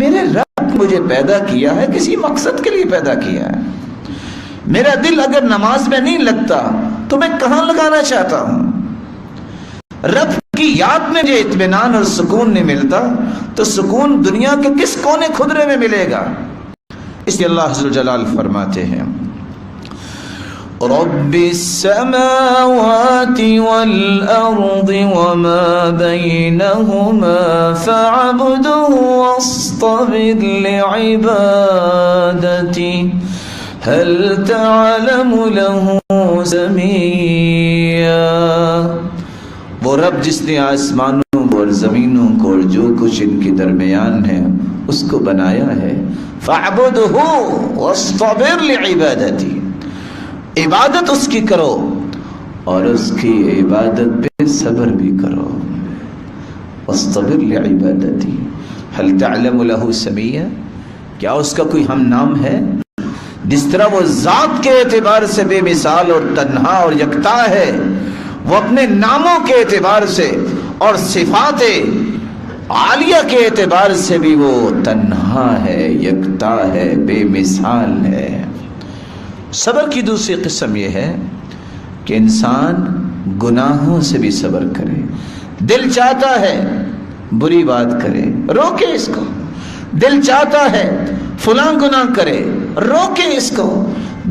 میرے رب مجھے پیدا کیا ہے، کسی مقصد کے لیے پیدا کیا ہے۔ میرا دل اگر نماز میں نہیں لگتا تو میں کہاں لگانا چاہتا ہوں؟ رب کی یاد میں جو اطمینان اور سکون نہیں ملتا تو سکون دنیا کے کس کونے خدرے میں ملے گا؟ اس لیے اللہ عز و جلال فرماتے ہیں رب السماوات والأرض وما بينهما فاعبده واصطبر لعبادته هل تعلم له سميا۔ وہ رب جس نے آسمانوں کو اور زمینوں کو اور جو کچھ ان کے درمیان ہے اس کو بنایا ہے، فاعبده واصطبر لعبادته، عبادت اس کی کرو اور اس کی عبادت پہ صبر بھی کرو۔ واصطبر لعبادتی هل تعلم له سميا، کیا اس کا کوئی ہم نام ہے؟ جس طرح وہ ذات کے اعتبار سے بے مثال اور تنہا اور یکتا ہے، وہ اپنے ناموں کے اعتبار سے اور صفات عالیہ کے اعتبار سے بھی وہ تنہا ہے، یکتا ہے، بے مثال ہے۔ صبر کی دوسری قسم یہ ہے کہ انسان گناہوں سے بھی صبر کرے۔ دل چاہتا ہے بری بات کرے، روکے اس کو۔ دل چاہتا ہے فلاں گناہ کرے، روکے اس کو۔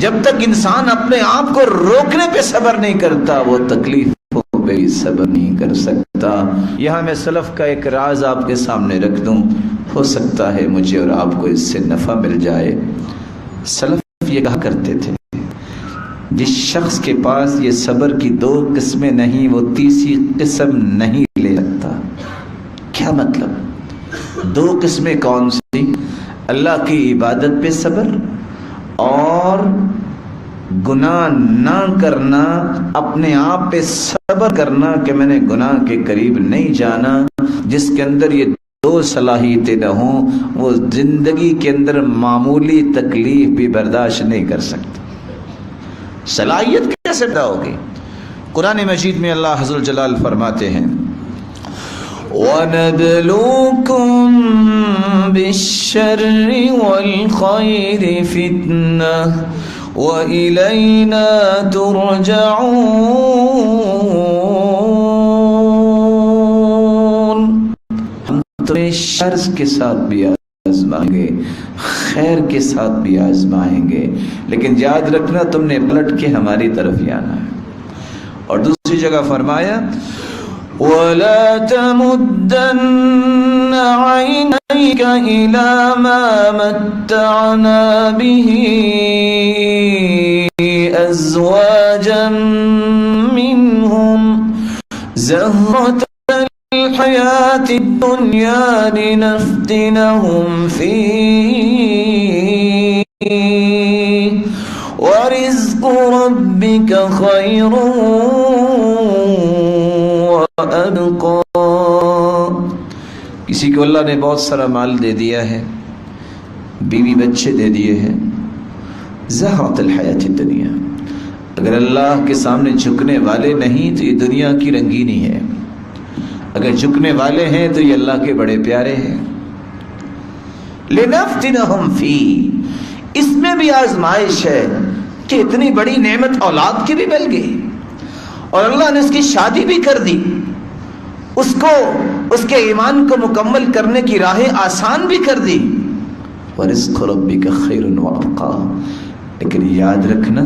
جب تک انسان اپنے آپ کو روکنے پہ صبر نہیں کرتا وہ تکلیفوں پہ بھی صبر نہیں کر سکتا۔ یہاں میں سلف کا ایک راز آپ کے سامنے رکھ دوں، ہو سکتا ہے مجھے اور آپ کو اس سے نفع مل جائے۔ سلف یہ کہا کرتے تھے جس شخص کے پاس یہ صبر کی 2 قسمیں نہیں وہ تیسری قسم نہیں لے سکتا۔ کیا مطلب؟ 2 قسمیں کون سی؟ اللہ کی عبادت پہ صبر اور گناہ نہ کرنا، اپنے آپ پہ صبر کرنا کہ میں نے گناہ کے قریب نہیں جانا۔ جس کے اندر یہ 2 صلاحیتیں نہ ہوں وہ زندگی کے اندر معمولی تکلیف بھی برداشت نہیں کر سکتا۔ صلاحیت کیسے پیدا ہوگی؟ قرآن مجید میں اللہ عز و جلال فرماتے ہیں وَنَبْلُوكُمْ بِالشَّرِّ وَالْخَيْرِ فِتْنَةً وَإِلَيْنَا تُرْجَعُونَ۔ ہم تمہیں شر کے ساتھ بھی آزمائیں گے، خیر کے ساتھ بھی آزمائیں گے، لیکن یاد رکھنا تم نے پلٹ کے ہماری طرف ہی آنا ہے۔ اور دوسری جگہ فرمایا وَلَا تَمُدَّنَّ عَيْنَيْكَ إِلَى مَا مَتَّعْنَا بِهِ أَزْوَاجًا مِّنْهُمْ زَهْرَةَ الْحَيَاةِ الدُّنْيَا لِنَفْتِنَهُمْ فِيهِ وَرِزْقُ رَبِّكَ خَيْرٌ وَأَبْقَىٰ۔ کسی کو اللہ نے بہت سارا مال دے دیا ہے، بیوی بچے دے دیے ہیں، زہرۃ الحیات الدنیا، اگر اللہ کے سامنے جھکنے والے نہیں تو یہ دنیا کی رنگینی ہے، اگر جھکنے والے ہیں تو یہ اللہ کے بڑے پیارے ہیں۔ لِنَفْتِنَهُمْ فِيهِ، اس میں بھی آزمائش ہے کہ اتنی بڑی نعمت اولاد کی بھی مل گئی اور اللہ نے اس کی شادی بھی کر دی، اس کو اس کے ایمان کو مکمل کرنے کی راہیں آسان بھی کر دی. وَرِزْقُ رَبِّكَ خَيْرٌ وَأَبْقَىٰ. لیکن یاد رکھنا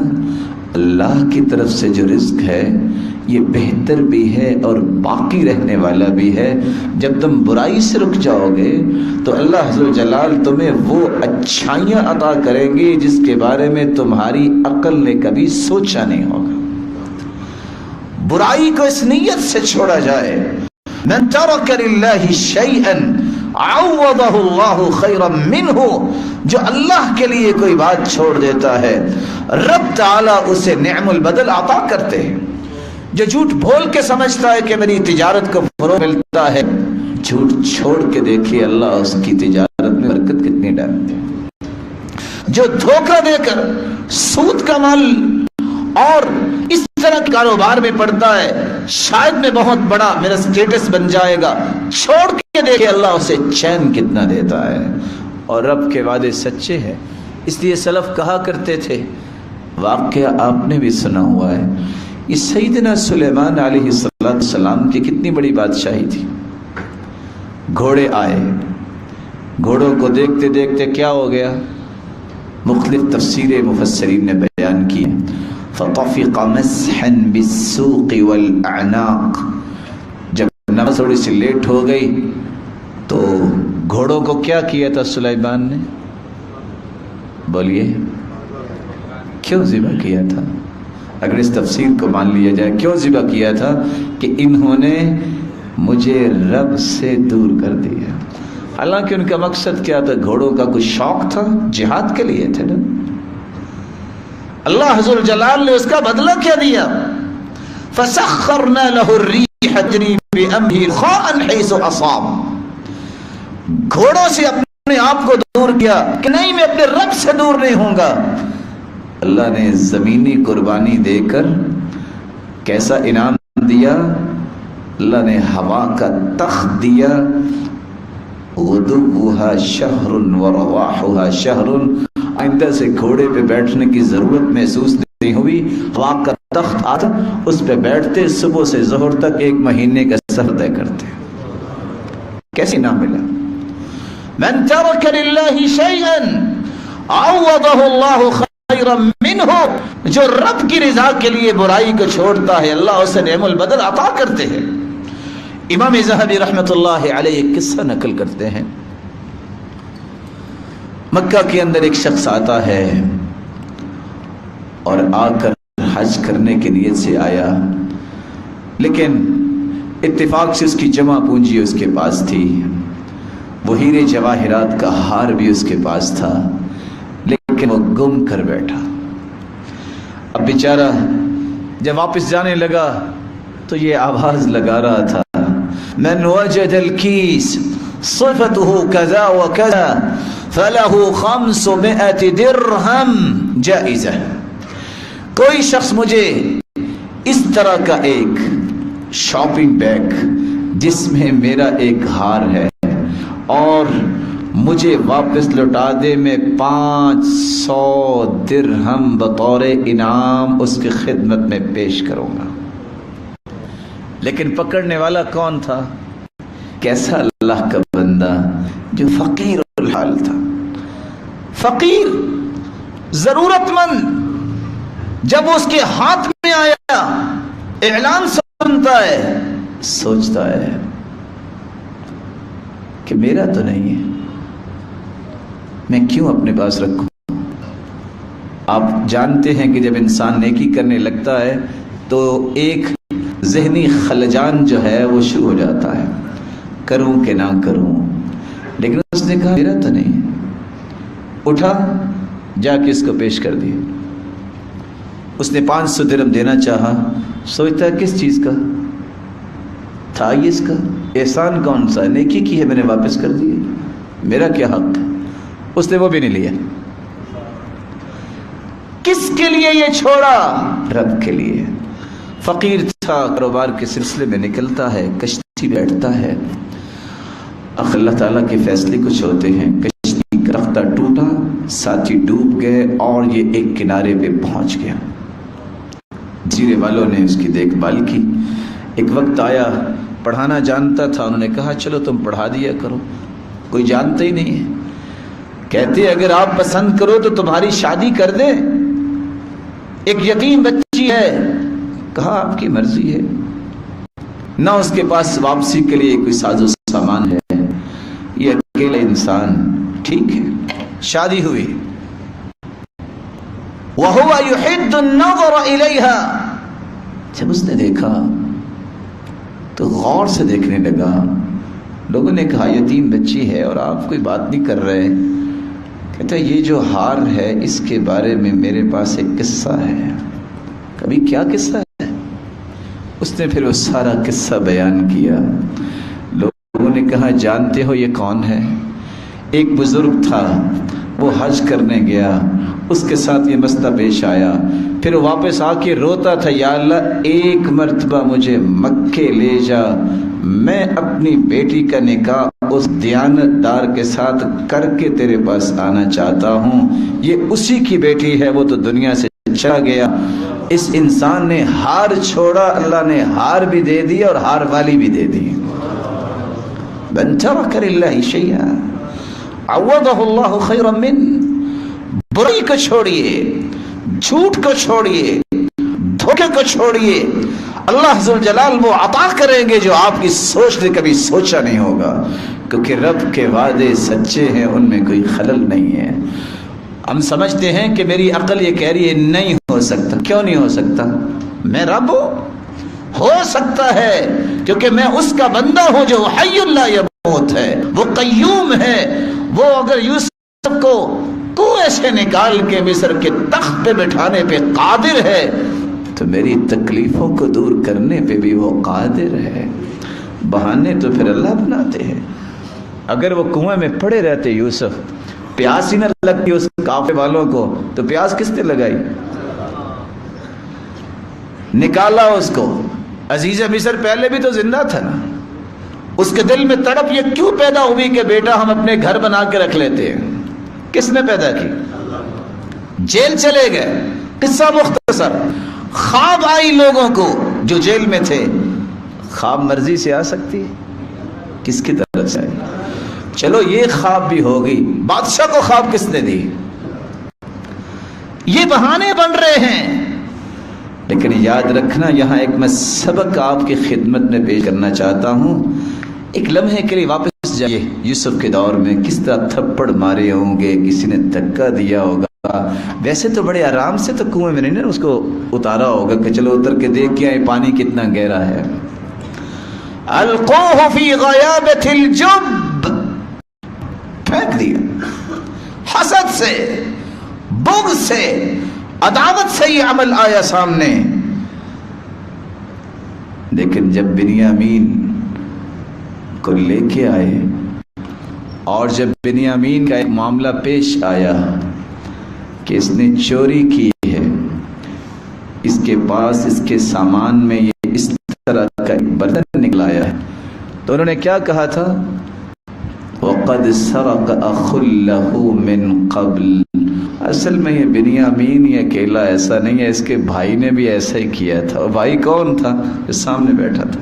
اللہ کی طرف سے جو رزق ہے یہ بہتر بھی ہے اور باقی رہنے والا بھی ہے. جب تم برائی سے رک جاؤ گے تو اللہ عز و جلال تمہیں وہ اچھائیاں عطا کریں گے جس کے بارے میں تمہاری عقل نے کبھی سوچا نہیں ہوگا. برائی کو اس نیت سے چھوڑا جائے، من ترک للہ شیئا عوضہ اللہ خیرا منہ. جو اللہ کے لیے کوئی بات چھوڑ دیتا ہے رب تعالیٰ اسے نعم البدل عطا کرتے ہیں. جو جھوٹ بول کے سمجھتا ہے کہ میری تجارت کو فروغ ملتا ہے، جھوٹ چھوڑ کے دیکھیے اللہ اس کی تجارت میں برکت کتنی ڈالتے ہیں. جو دھوکہ دے کر سود کا مال اور اس طرح کاروبار میں پڑتا ہے، شاید میں بہت بڑا میرا سٹیٹس بن جائے گا، چھوڑ کے دیکھے اللہ اسے چین کتنا دیتا ہے. اور رب کے وعدے سچے ہیں. اس لیے سلف کہا کرتے تھے، واقعہ آپ نے بھی سنا ہوا ہے، یہ سیدنا سلیمان علیہ السلام کی کتنی بڑی بادشاہی تھی. گھوڑے آئے، گھوڑوں کو دیکھتے دیکھتے کیا ہو گیا، مختلف تفسیریں مفسرین نے بیان کی. فطفق مسحا بالسوق والاعناق. جب نماز تھوڑی سی لیٹ ہو گئی تو گھوڑوں کو کیا کیا تھا سلیمان نے؟ بولیے کیوں ذبح کیا تھا؟ اگر اس تفسیر کو مان لیا جائے کیوں ذبح کیا تھا؟ کہ انہوں نے مجھے رب سے دور کر دیا. حالانکہ ان کا مقصد کیا تھا؟ گھوڑوں کا کچھ شوق تھا، جہاد کے لیے تھے نا. اللہ عز و جلال نے اس کا بدلہ کیا دیا؟ فَسَخَّرْنَا لَهُ الرِّيحَ تَجْرِي بِأَمْرِهِ رَخَاءً حَيْثُ أَصَابَ. گھوڑوں سے اپنے آپ کو دور کیا کہ نہیں میں اپنے رب سے دور نہیں ہوں گا. اللہ نے زمینی قربانی دے کر کیسا انعام دیا؟ اللہ نے ہوا کا تخت دیا، غدوها شہر ورواحها شہر. آئندہ سے گھوڑے پہ بیٹھنے کی ضرورت محسوس نہیں ہوئی. ہوا کا تخت آتا، اس پہ بیٹھتے، صبح سے ظہر تک 1 مہینے کا سفر طے کرتے. کیسے نام ملا؟ من ترک للہ شیئا عوضہ اللہ خیرا منہ. جو رب کی رضا کے لیے برائی کو چھوڑتا ہے اللہ اسے نعم البدل عطا کرتے ہیں. امام ذہبی رحمۃ اللہ علیہ ایک قصہ نقل کرتے ہیں. مکہ کے اندر ایک شخص آتا ہے اور آ کر حج کرنے کی نیت سے آیا، لیکن اتفاق سے اس کی جمع پونجی اس کے پاس تھی، وہ ہیرے جواہرات کا ہار بھی اس کے پاس تھا، لیکن وہ گم کر بیٹھا. اب بیچارہ جب واپس جانے لگا تو یہ آواز لگا رہا تھا، من وجد الکیس صفته كذا وكذا فله 500 درہم جائزہ. کوئی شخص مجھے اس طرح کا ایک شاپنگ بیگ جس میں میرا ایک ہار ہے اور مجھے واپس لوٹا دے، میں 500 درہم بطور انعام اس کی خدمت میں پیش کروں گا. لیکن پکڑنے والا کون تھا؟ کیسا اللہ کا بندہ جو فقیر الحال تھا، فقیر ضرورت مند. جب اس کے ہاتھ میں آیا اعلان سنتا ہے، سوچتا ہے کہ میرا تو نہیں ہے، میں کیوں اپنے پاس رکھوں. آپ جانتے ہیں کہ جب انسان نیکی کرنے لگتا ہے تو ایک ذہنی خلجان جو ہے وہ شروع ہو جاتا ہے، کروں کہ نہ کروں. لیکن اس نے کہا میرا تو نہیں ہے. اٹھا جا کے اس کو پیش کر دیا. اس نے 500 درہم دینا چاہا، سوچتا ہے کس چیز کا تھا یہ، اس کا احسان کون سا ہے، نیکی کی ہے میں نے واپس کر دی، میرا کیا حق ہے. اس نے وہ بھی نہیں لیا. کس کے لیے یہ چھوڑا؟ رب کے لیے. فقیر تھا، کاروبار کے سلسلے میں نکلتا ہے، کشتی بیٹھتا ہے. اللہ تعالیٰ کے فیصلے کچھ ہوتے ہیں. کشتی کا رختہ ٹوٹا، ساتھی ڈوب گئے اور یہ ایک کنارے پہ پہنچ گیا. جزیرے والوں نے اس کی دیکھ بھال کی. ایک وقت آیا پڑھانا جانتا تھا, انہوں نے کہا چلو تم پڑھا دیا کرو, کوئی جانتا ہی نہیں ہے. کہتے اگر آپ پسند کرو تو تمہاری شادی کر دیں, ایک یتیم بچی ہے. کہا آپ کی مرضی ہے, نہ اس کے پاس واپسی کے لیے کوئی ساز و سامان ہے, یہ اکیلا انسان. ٹھیک ہے, شادی ہوئی. وَهُوَ يُحِدُّ النَّظَرَ إِلَيْهَا, جب اس نے دیکھا تو غور سے دیکھنے لگا. لوگوں نے کہا یتیم بچی ہے اور آپ کوئی بات نہیں کر رہے. کہتا یہ جو ہار ہے اس کے بارے میں میرے پاس ایک قصہ ہے. کبھی کیا قصہ ہے؟ اس نے پھر وہ سارا قصہ بیان کیا. لوگوں نے کہا جانتے ہو یہ کون ہے؟ ایک بزرگ تھا, وہ حج کرنے گیا, اس کے ساتھ یہ مسئلہ پیش آیا. پھر واپس آ کے روتا تھا, یا اللہ ایک مرتبہ مجھے مکے لے جا, میں اپنی بیٹی کا نکاح اس دیانت دار کے ساتھ کر کے تیرے پاس آنا چاہتا ہوں. یہ اسی کی بیٹی ہے, وہ تو دنیا سے چلا گیا. اس انسان نے ہار چھوڑا, اللہ نے ہار بھی دے دی اور ہار والی بھی دے دی. من ترک للہ شیئا عوضہ اللہ خیرا من. برائی کو چھوڑیے, جھوٹ کو چھوڑیے, دھوکے کو چھوڑیے, اللہ ذوالجلال وہ عطا کریں گے جو آپ کی سوچ نے کبھی سوچا نہیں ہوگا, کیونکہ رب کے وعدے سچے ہیں, ان میں کوئی خلل نہیں ہے. ہم سمجھتے ہیں کہ میری عقل یہ کہہ رہی ہے نہیں ہو سکتا. کیوں نہیں ہو سکتا؟ میں رب ہوں. ہو سکتا ہے کیونکہ میں اس کا بندہ ہوں جو حی لا یموت ہے, وہ قیوم ہے. وہ اگر یوسف کو کنویں سے نکال کے مصر کے تخت پہ بٹھانے پہ قادر ہے تو میری تکلیفوں کو دور کرنے پہ بھی وہ قادر ہے. بہانے تو پھر اللہ بناتے ہیں. اگر وہ کنویں میں پڑے رہتے یوسف, پیاس ہی نہ لگتی اس کافے والوں کو, تو پیاس کس نے لگائی؟ نکالا اس کو. عزیز مصر پہلے بھی تو زندہ تھا نا, اس کے دل میں تڑپ یہ کیوں پیدا ہوئی کہ بیٹا ہم اپنے گھر بنا کے رکھ لیتے ہیں؟ کس نے پیدا کی؟ جیل چلے گئے. قصہ مختصر. خواب آئی لوگوں کو جو جیل میں تھے. خواب مرضی سے آ سکتی ہے؟ کس کی طرف سے آئی؟ چلو یہ خواب بھی ہو گئی, بادشاہ کو خواب کس نے دی؟ یہ بہانے بن رہے ہیں. لیکن یاد رکھنا, یہاں ایک میں سبق آپ کی خدمت میں پیش کرنا چاہتا ہوں. ایک لمحے کے لیے واپس جائیے. یوسف کے دور میں کس طرح تھپڑ مارے ہوں گے, کسی نے دھکا دیا ہوگا. ویسے تو بڑے آرام سے تو کنویں میں نہیں نا اس کو اتارا ہوگا کہ چلو اتر کے دیکھ کے آئے پانی کتنا گہرا ہے. القوہ فی غیابۃ الجب, پھینک دیا. حسد سے, بغض سے, عداوت سے یہ عمل آیا سامنے. لیکن جب بنیامین کو لے کے آئے اور جب بنیامین کا ایک معاملہ پیش آیا کہ اس نے چوری کی ہے, اس کے پاس اس کے سامان میں یہ اس طرح کا ایک برتن نکلایا ہے, تو انہوں نے کیا کہا تھا؟ وَقَدْ سَرَقَ أَخٌ لَهُ مِنْ قَبْلِ. اصل میں یہ بنیامین یہ اکیلا ایسا نہیں ہے, اس کے بھائی نے بھی ایسا ہی کیا تھا. اور بھائی کون تھا؟ جو سامنے بیٹھا تھا.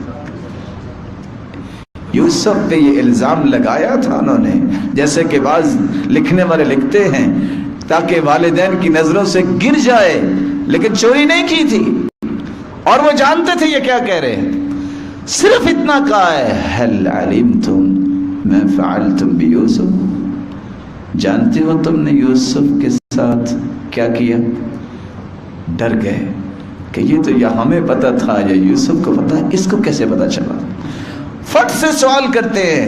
یوسف پہ یہ الزام لگایا تھا انہوں نے, جیسے کہ بعض لکھنے والے لکھتے ہیں تاکہ والدین کی نظروں سے گر جائے, لیکن چوری نہیں کی تھی اور وہ جانتے تھے یہ کیا کہہ رہے ہیں. صرف اتنا کہا ہے هل علمتم ما فعلتم بیوسف, جانتے ہو تم نے یوسف کے ساتھ کیا کیا؟ ڈر گئے کہ یہ تو یا ہمیں پتا تھا یا یوسف کو پتا, اس کو کیسے پتا چلا؟ فٹ سے سوال کرتے ہیں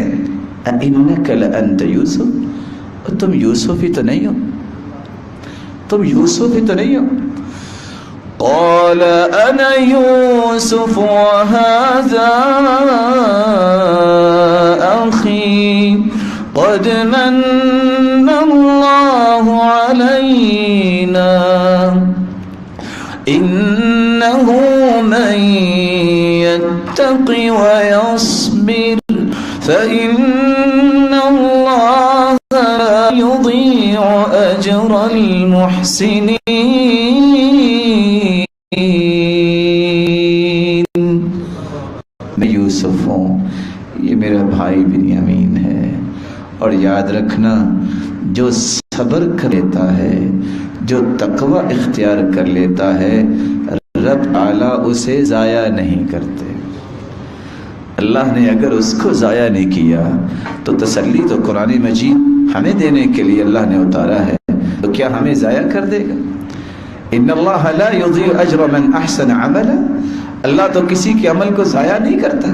اِنَّكَ لَأَنْتَ یوسف, تم یوسف ہی تو نہیں ہو, تم یوسف ہی تو نہیں ہو. قَالَ أَنَا يُوسُفُ وَهَذَا أَخِي قَدْ مَنَّ اللَّهُ عَلَيْنَا إِنَّهُ مَن يَتَّقِ وَيَصْبِرْ فَإِنَّ اللَّهَ لَا يُضِيعُ أَجْرَ أجر المحسنين. میں یوسف ہوں، یہ میرا بھائی بنیامین ہے، اور یاد رکھنا جو صبر کر لیتا ہے، جو تقوی اختیار کر لیتا ہے، رب اعلیٰ اسے ضائع نہیں کرتے. اللہ نے اگر اس کو ضائع نہیں کیا تو تسلی تو قرآن مجید ہمیں دینے کے لیے اللہ نے اتارا ہے، تو کیا ہمیں ضائع کر دے گا؟ ان اللہ لا یضیع اجر من احسن عملا. اللہ تو کسی کے عمل کو ضائع نہیں کرتا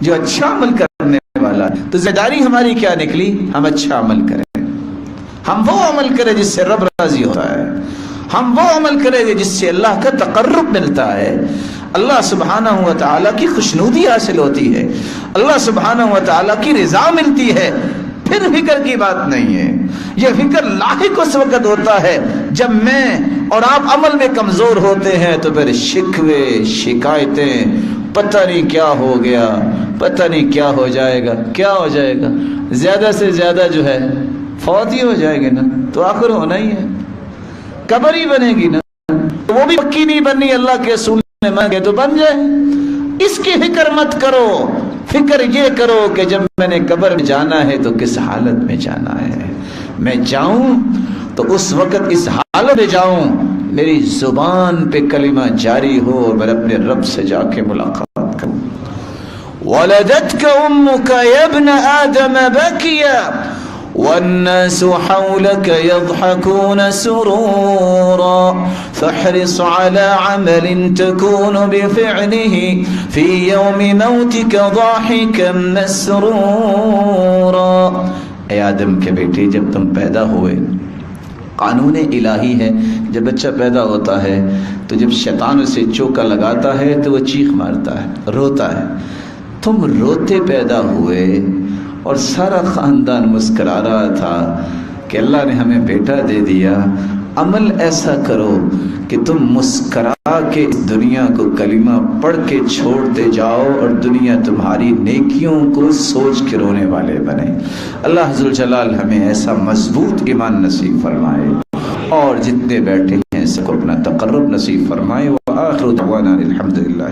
جو اچھا عمل کرنے والا. تو ذمہ داری ہماری کیا نکلی؟ ہم اچھا عمل کریں، ہم وہ عمل کریں جس سے رب راضی ہوتا ہے، ہم وہ عمل کریں جس سے اللہ کا تقرب ملتا ہے، اللہ سبحانہ و تعالیٰ کی خوشنودی حاصل ہوتی ہے، اللہ سبحانہ و تعالیٰ کی رضا ملتی ہے. پھر فکر کی بات نہیں ہے. یہ فکر لاحق اس وقت ہوتا ہے جب میں اور آپ عمل میں کمزور ہوتے ہیں، تو پھر شکوے شکایتیں، پتہ نہیں کیا ہو گیا، پتہ نہیں کیا ہو جائے گا، کیا ہو جائے گا، زیادہ سے زیادہ جو ہے فوت ہی ہو جائے گی نا، تو آخر ہونا ہی ہے، قبر ہی بنے گی نا. وہ بھی پکی نہیں بننی، اللہ کے رسول نے مانگے تو بن جائے. اس کی فکر مت کرو، فکر یہ کرو کہ جب میں نے قبر میں جانا ہے تو کس حالت میں جانا ہے. میں جاؤں تو اس وقت اس حالت میں جاؤں میری زبان پہ کلمہ جاری ہو اور میں اپنے رب سے جا کے ملاقات کروں. وَلَدَتْكَ أُمُّكَ يَا ابْنَ آدَمَ بَكِيًا والناس حولك يضحكون سرورا فاحرص على عمل تكون بفعله في يوم موتك ضاحكا مسرورا. اے آدم کے بیٹے، جب تم پیدا ہوئے، قانون الہی ہے، جب بچہ پیدا ہوتا ہے تو جب شیطان اسے چوکا لگاتا ہے تو وہ چیخ مارتا ہے، روتا ہے. تم روتے پیدا ہوئے اور سارا خاندان مسکرا رہا تھا کہ اللہ نے ہمیں بیٹا دے دیا. عمل ایسا کرو کہ تم مسکرا کے اس دنیا کو کلمہ پڑھ کے چھوڑتے جاؤ اور دنیا تمہاری نیکیوں کو سوچ کے رونے والے بنے. اللہ ذوالجلال ہمیں ایسا مضبوط ایمان نصیب فرمائے، اور جتنے بیٹھے ہیں سب کو اپنا تقرب نصیب فرمائے. وآخر دعوانا الحمدللہ.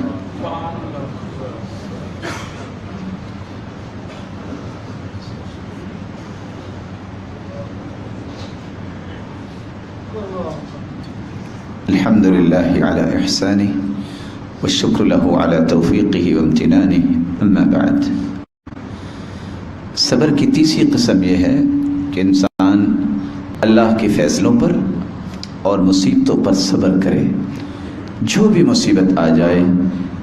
الحمد لله على إحسانه والشكر له على توفيقه وامتنانه. اما بعد، صبر کی تیسری قسم یہ ہے کہ انسان اللہ کے فیصلوں پر اور مصیبتوں پر صبر کرے. جو بھی مصیبت آ جائے،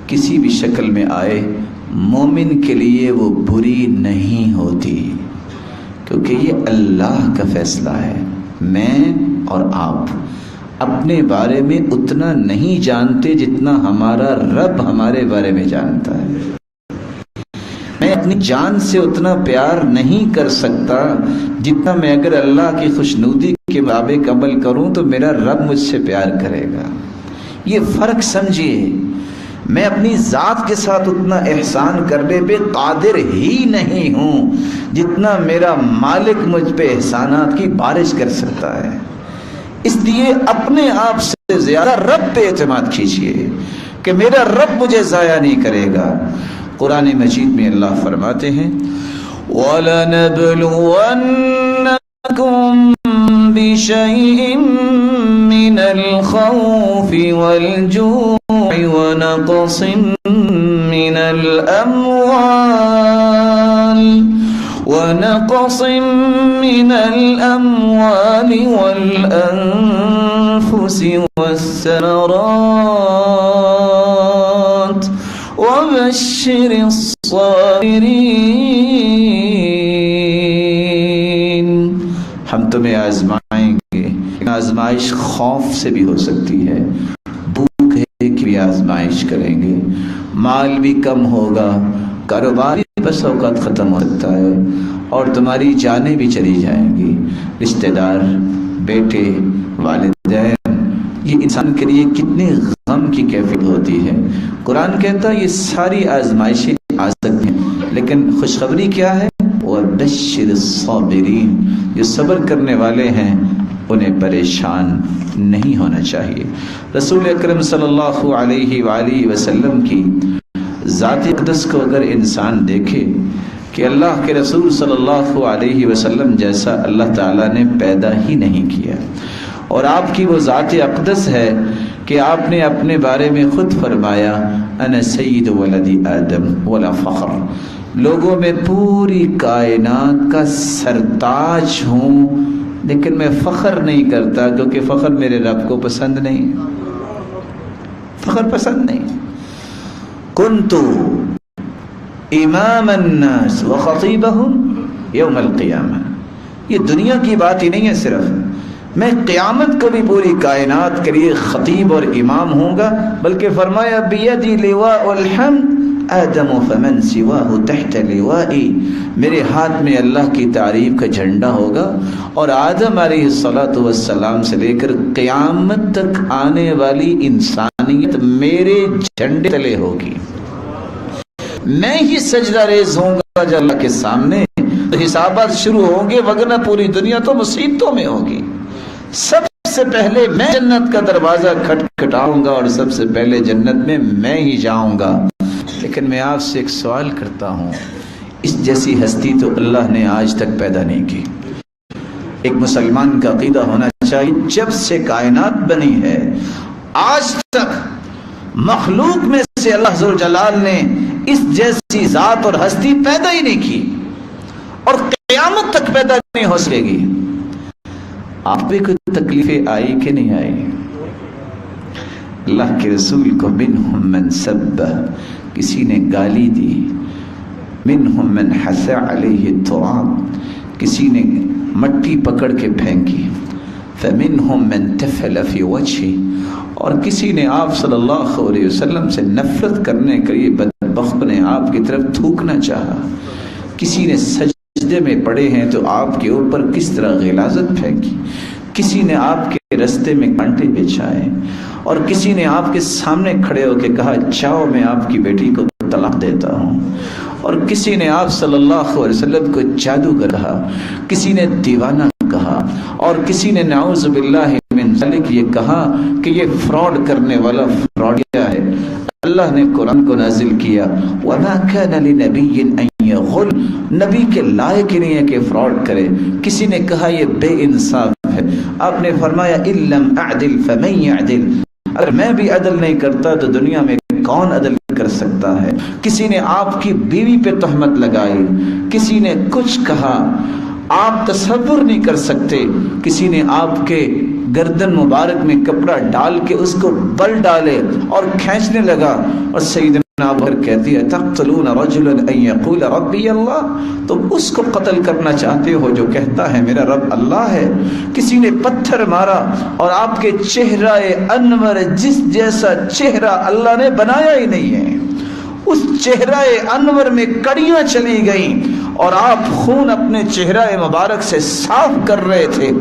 کسی بھی شکل میں آئے، مومن کے لیے وہ بری نہیں ہوتی، کیونکہ یہ اللہ کا فیصلہ ہے. میں اور آپ اپنے بارے میں اتنا نہیں جانتے جتنا ہمارا رب ہمارے بارے میں جانتا ہے. میں اپنی جان سے اتنا پیار نہیں کر سکتا جتنا میں اگر اللہ کی خوشنودی کے مطابق عمل کروں تو میرا رب مجھ سے پیار کرے گا. یہ فرق سمجھیے. میں اپنی ذات کے ساتھ اتنا احسان کرنے پہ قادر ہی نہیں ہوں جتنا میرا مالک مجھ پہ احسانات کی بارش کر سکتا ہے. اس لیے اپنے آپ سے زیادہ رب پہ اعتماد کیجیے کہ میرا رب مجھے ضائع نہیں کرے گا. قرآن مجید میں اللہ فرماتے ہیں وَلَنَبْلُوَنَّكُمْ بِشَيْءٍ مِّنَ الْخَوْفِ وَالْجُوعِ وَنَقْصٍ مِّنَ الْأَمْوَالِ وَالْأَنفُسِ وَالثَّمَرَاتِ وَبَشِّرِ الصَّابِرِينَ. ہم تمہیں آزمائیں گے. آزمائش خوف سے بھی ہو سکتی ہے، بھوک کی بھی آزمائش کریں گے، مال بھی کم ہوگا، کاروبار بھی بس اوقات ختم ہو سکتا ہے، اور تمہاری جانیں بھی چلی جائیں گی. رشتہ دار، بیٹے، والدین، یہ انسان کے لیے کتنے غم کی کیفیت ہوتی ہے. قرآن کہتا ہے یہ ساری آزمائشیں آ سکتی ہیں، لیکن خوشخبری کیا ہے؟ وَبَشِّرِ الصَّابِرِينَ. جو صبر کرنے والے ہیں انہیں پریشان نہیں ہونا چاہیے۔ رسول اکرم صلی اللہ علیہ وآلہ وسلم کی ذات اقدس کو اگر انسان دیکھے کہ اللہ کے رسول صلی اللہ علیہ وسلم جیسا اللہ تعالیٰ نے پیدا ہی نہیں کیا، اور آپ کی وہ ذات اقدس ہے کہ آپ نے اپنے بارے میں خود فرمایا انا سید ولد آدم ولا فخر، لوگوں میں پوری کائنات کا سرتاج ہوں لیکن میں فخر نہیں کرتا، کیونکہ فخر میرے رب کو پسند نہیں، فخر پسند نہیں۔ کنتو امام الناس وخطیبہم یوم القیامہ، یہ دنیا کی بات ہی نہیں ہے، صرف میں قیامت کو بھی پوری کائنات کے لیے خطیب اور امام ہوں گا، بلکہ فرمایا بیدی لواء الحمد آدم فمن سواہ تحت لوائی، میرے ہاتھ میں اللہ کی تعریف کا جھنڈا ہوگا، اور آدم علیہ الصلاۃ والسلام سے لے کر قیامت تک آنے والی انسانیت میرے جھنڈے تلے ہوگی، میں ہی سجدہ ریز ہوں گا جو اللہ کے سامنے، تو حسابات شروع ہوں گے، وگرنہ پوری دنیا تو مصیبتوں میں ہوگی۔ سب سے پہلے میں جنت کا دروازہ کھٹکھٹاؤں گا اور سب سے پہلے جنت میں ہی جاؤں گا۔ لیکن میں آپ سے ایک سوال کرتا ہوں، اس جیسی ہستی تو اللہ نے آج تک پیدا نہیں کی۔ ایک مسلمان کا عقیدہ ہونا چاہیے جب سے کائنات بنی ہے آج تک مخلوق میں سے اللہ ذو الجلال نے اس جیسی ذات اور ہستی پیدا ہی نہیں کی، اور قیامت تک پیدا نہیں ہو سکے گی۔ آپ بھی کوئی تکلیفیں آئی کہ نہیں آئی؟ اللہ کے رسول کو منہم من سب، کسی نے گالی دی، منہم من حث علیہ التراب، کسی نے مٹی پکڑ کے پھینکی، فمنہم من تفل فی وجہہ، اور کسی نے آپ صلی اللہ علیہ وسلم سے نفرت کرنے کے لیے بدبخت نے آپ کی طرف تھوکنا چاہا، کسی نے سجدے میں پڑے ہیں تو آپ کے اوپر کس طرح غلاظت پھینکی، کسی نے آپ کے رستے میں کانٹے بچھائے، اور کسی نے آپ کے سامنے کھڑے ہو کے کہا چاہو میں آپ کی بیٹی کو طلاق دیتا ہوں، اور کسی نے آپ صلی اللہ علیہ وسلم کو جادوگر کہا، کسی نے دیوانہ کہا، اور کسی نے نعوذ باللہ من ذلک یہ کہا کہ یہ فراڈ کرنے والا فراڈیا ہے۔ اللہ نے قرآن کو نازل کیا وَمَا كَانَ لِنَبِيٍّ أَن يَغُلَّ، نبی کے لائق ہی نہیں ہے کہ فراڈ کرے۔ کسی نے کہا یہ بے انصاف ہے، آپ نے فرمایا إِن لَمْ أَعْدِلْ فَمَن يَعْدِلْ، اگر میں بھی عدل نہیں کرتا تو دنیا میں کون عدل کر سکتا ہے۔ کسی نے آپ کی بیوی پہ تہمت لگائی، کسی نے کچھ کہا، آپ تصور نہیں کر سکتے، کسی نے آپ کے گردن مبارک میں کپڑا ڈال کے اس کو بل ڈالے اور کھینچنے لگا، اور سیدنا ابو بکر کہتی ہے تقتلون رجلا ان یقول ربی اللہ، تم اس کو قتل کرنا چاہتے ہو جو کہتا ہے میرا رب اللہ ہے۔ کسی نے پتھر مارا، اور آپ کے چہرہ انور جس جیسا چہرہ اللہ نے بنایا ہی نہیں ہے، اس چہرہ انور میں کڑیاں چلی گئیں، اور آپ خون اپنے چہرہ مبارک سے صاف کر رہے تھے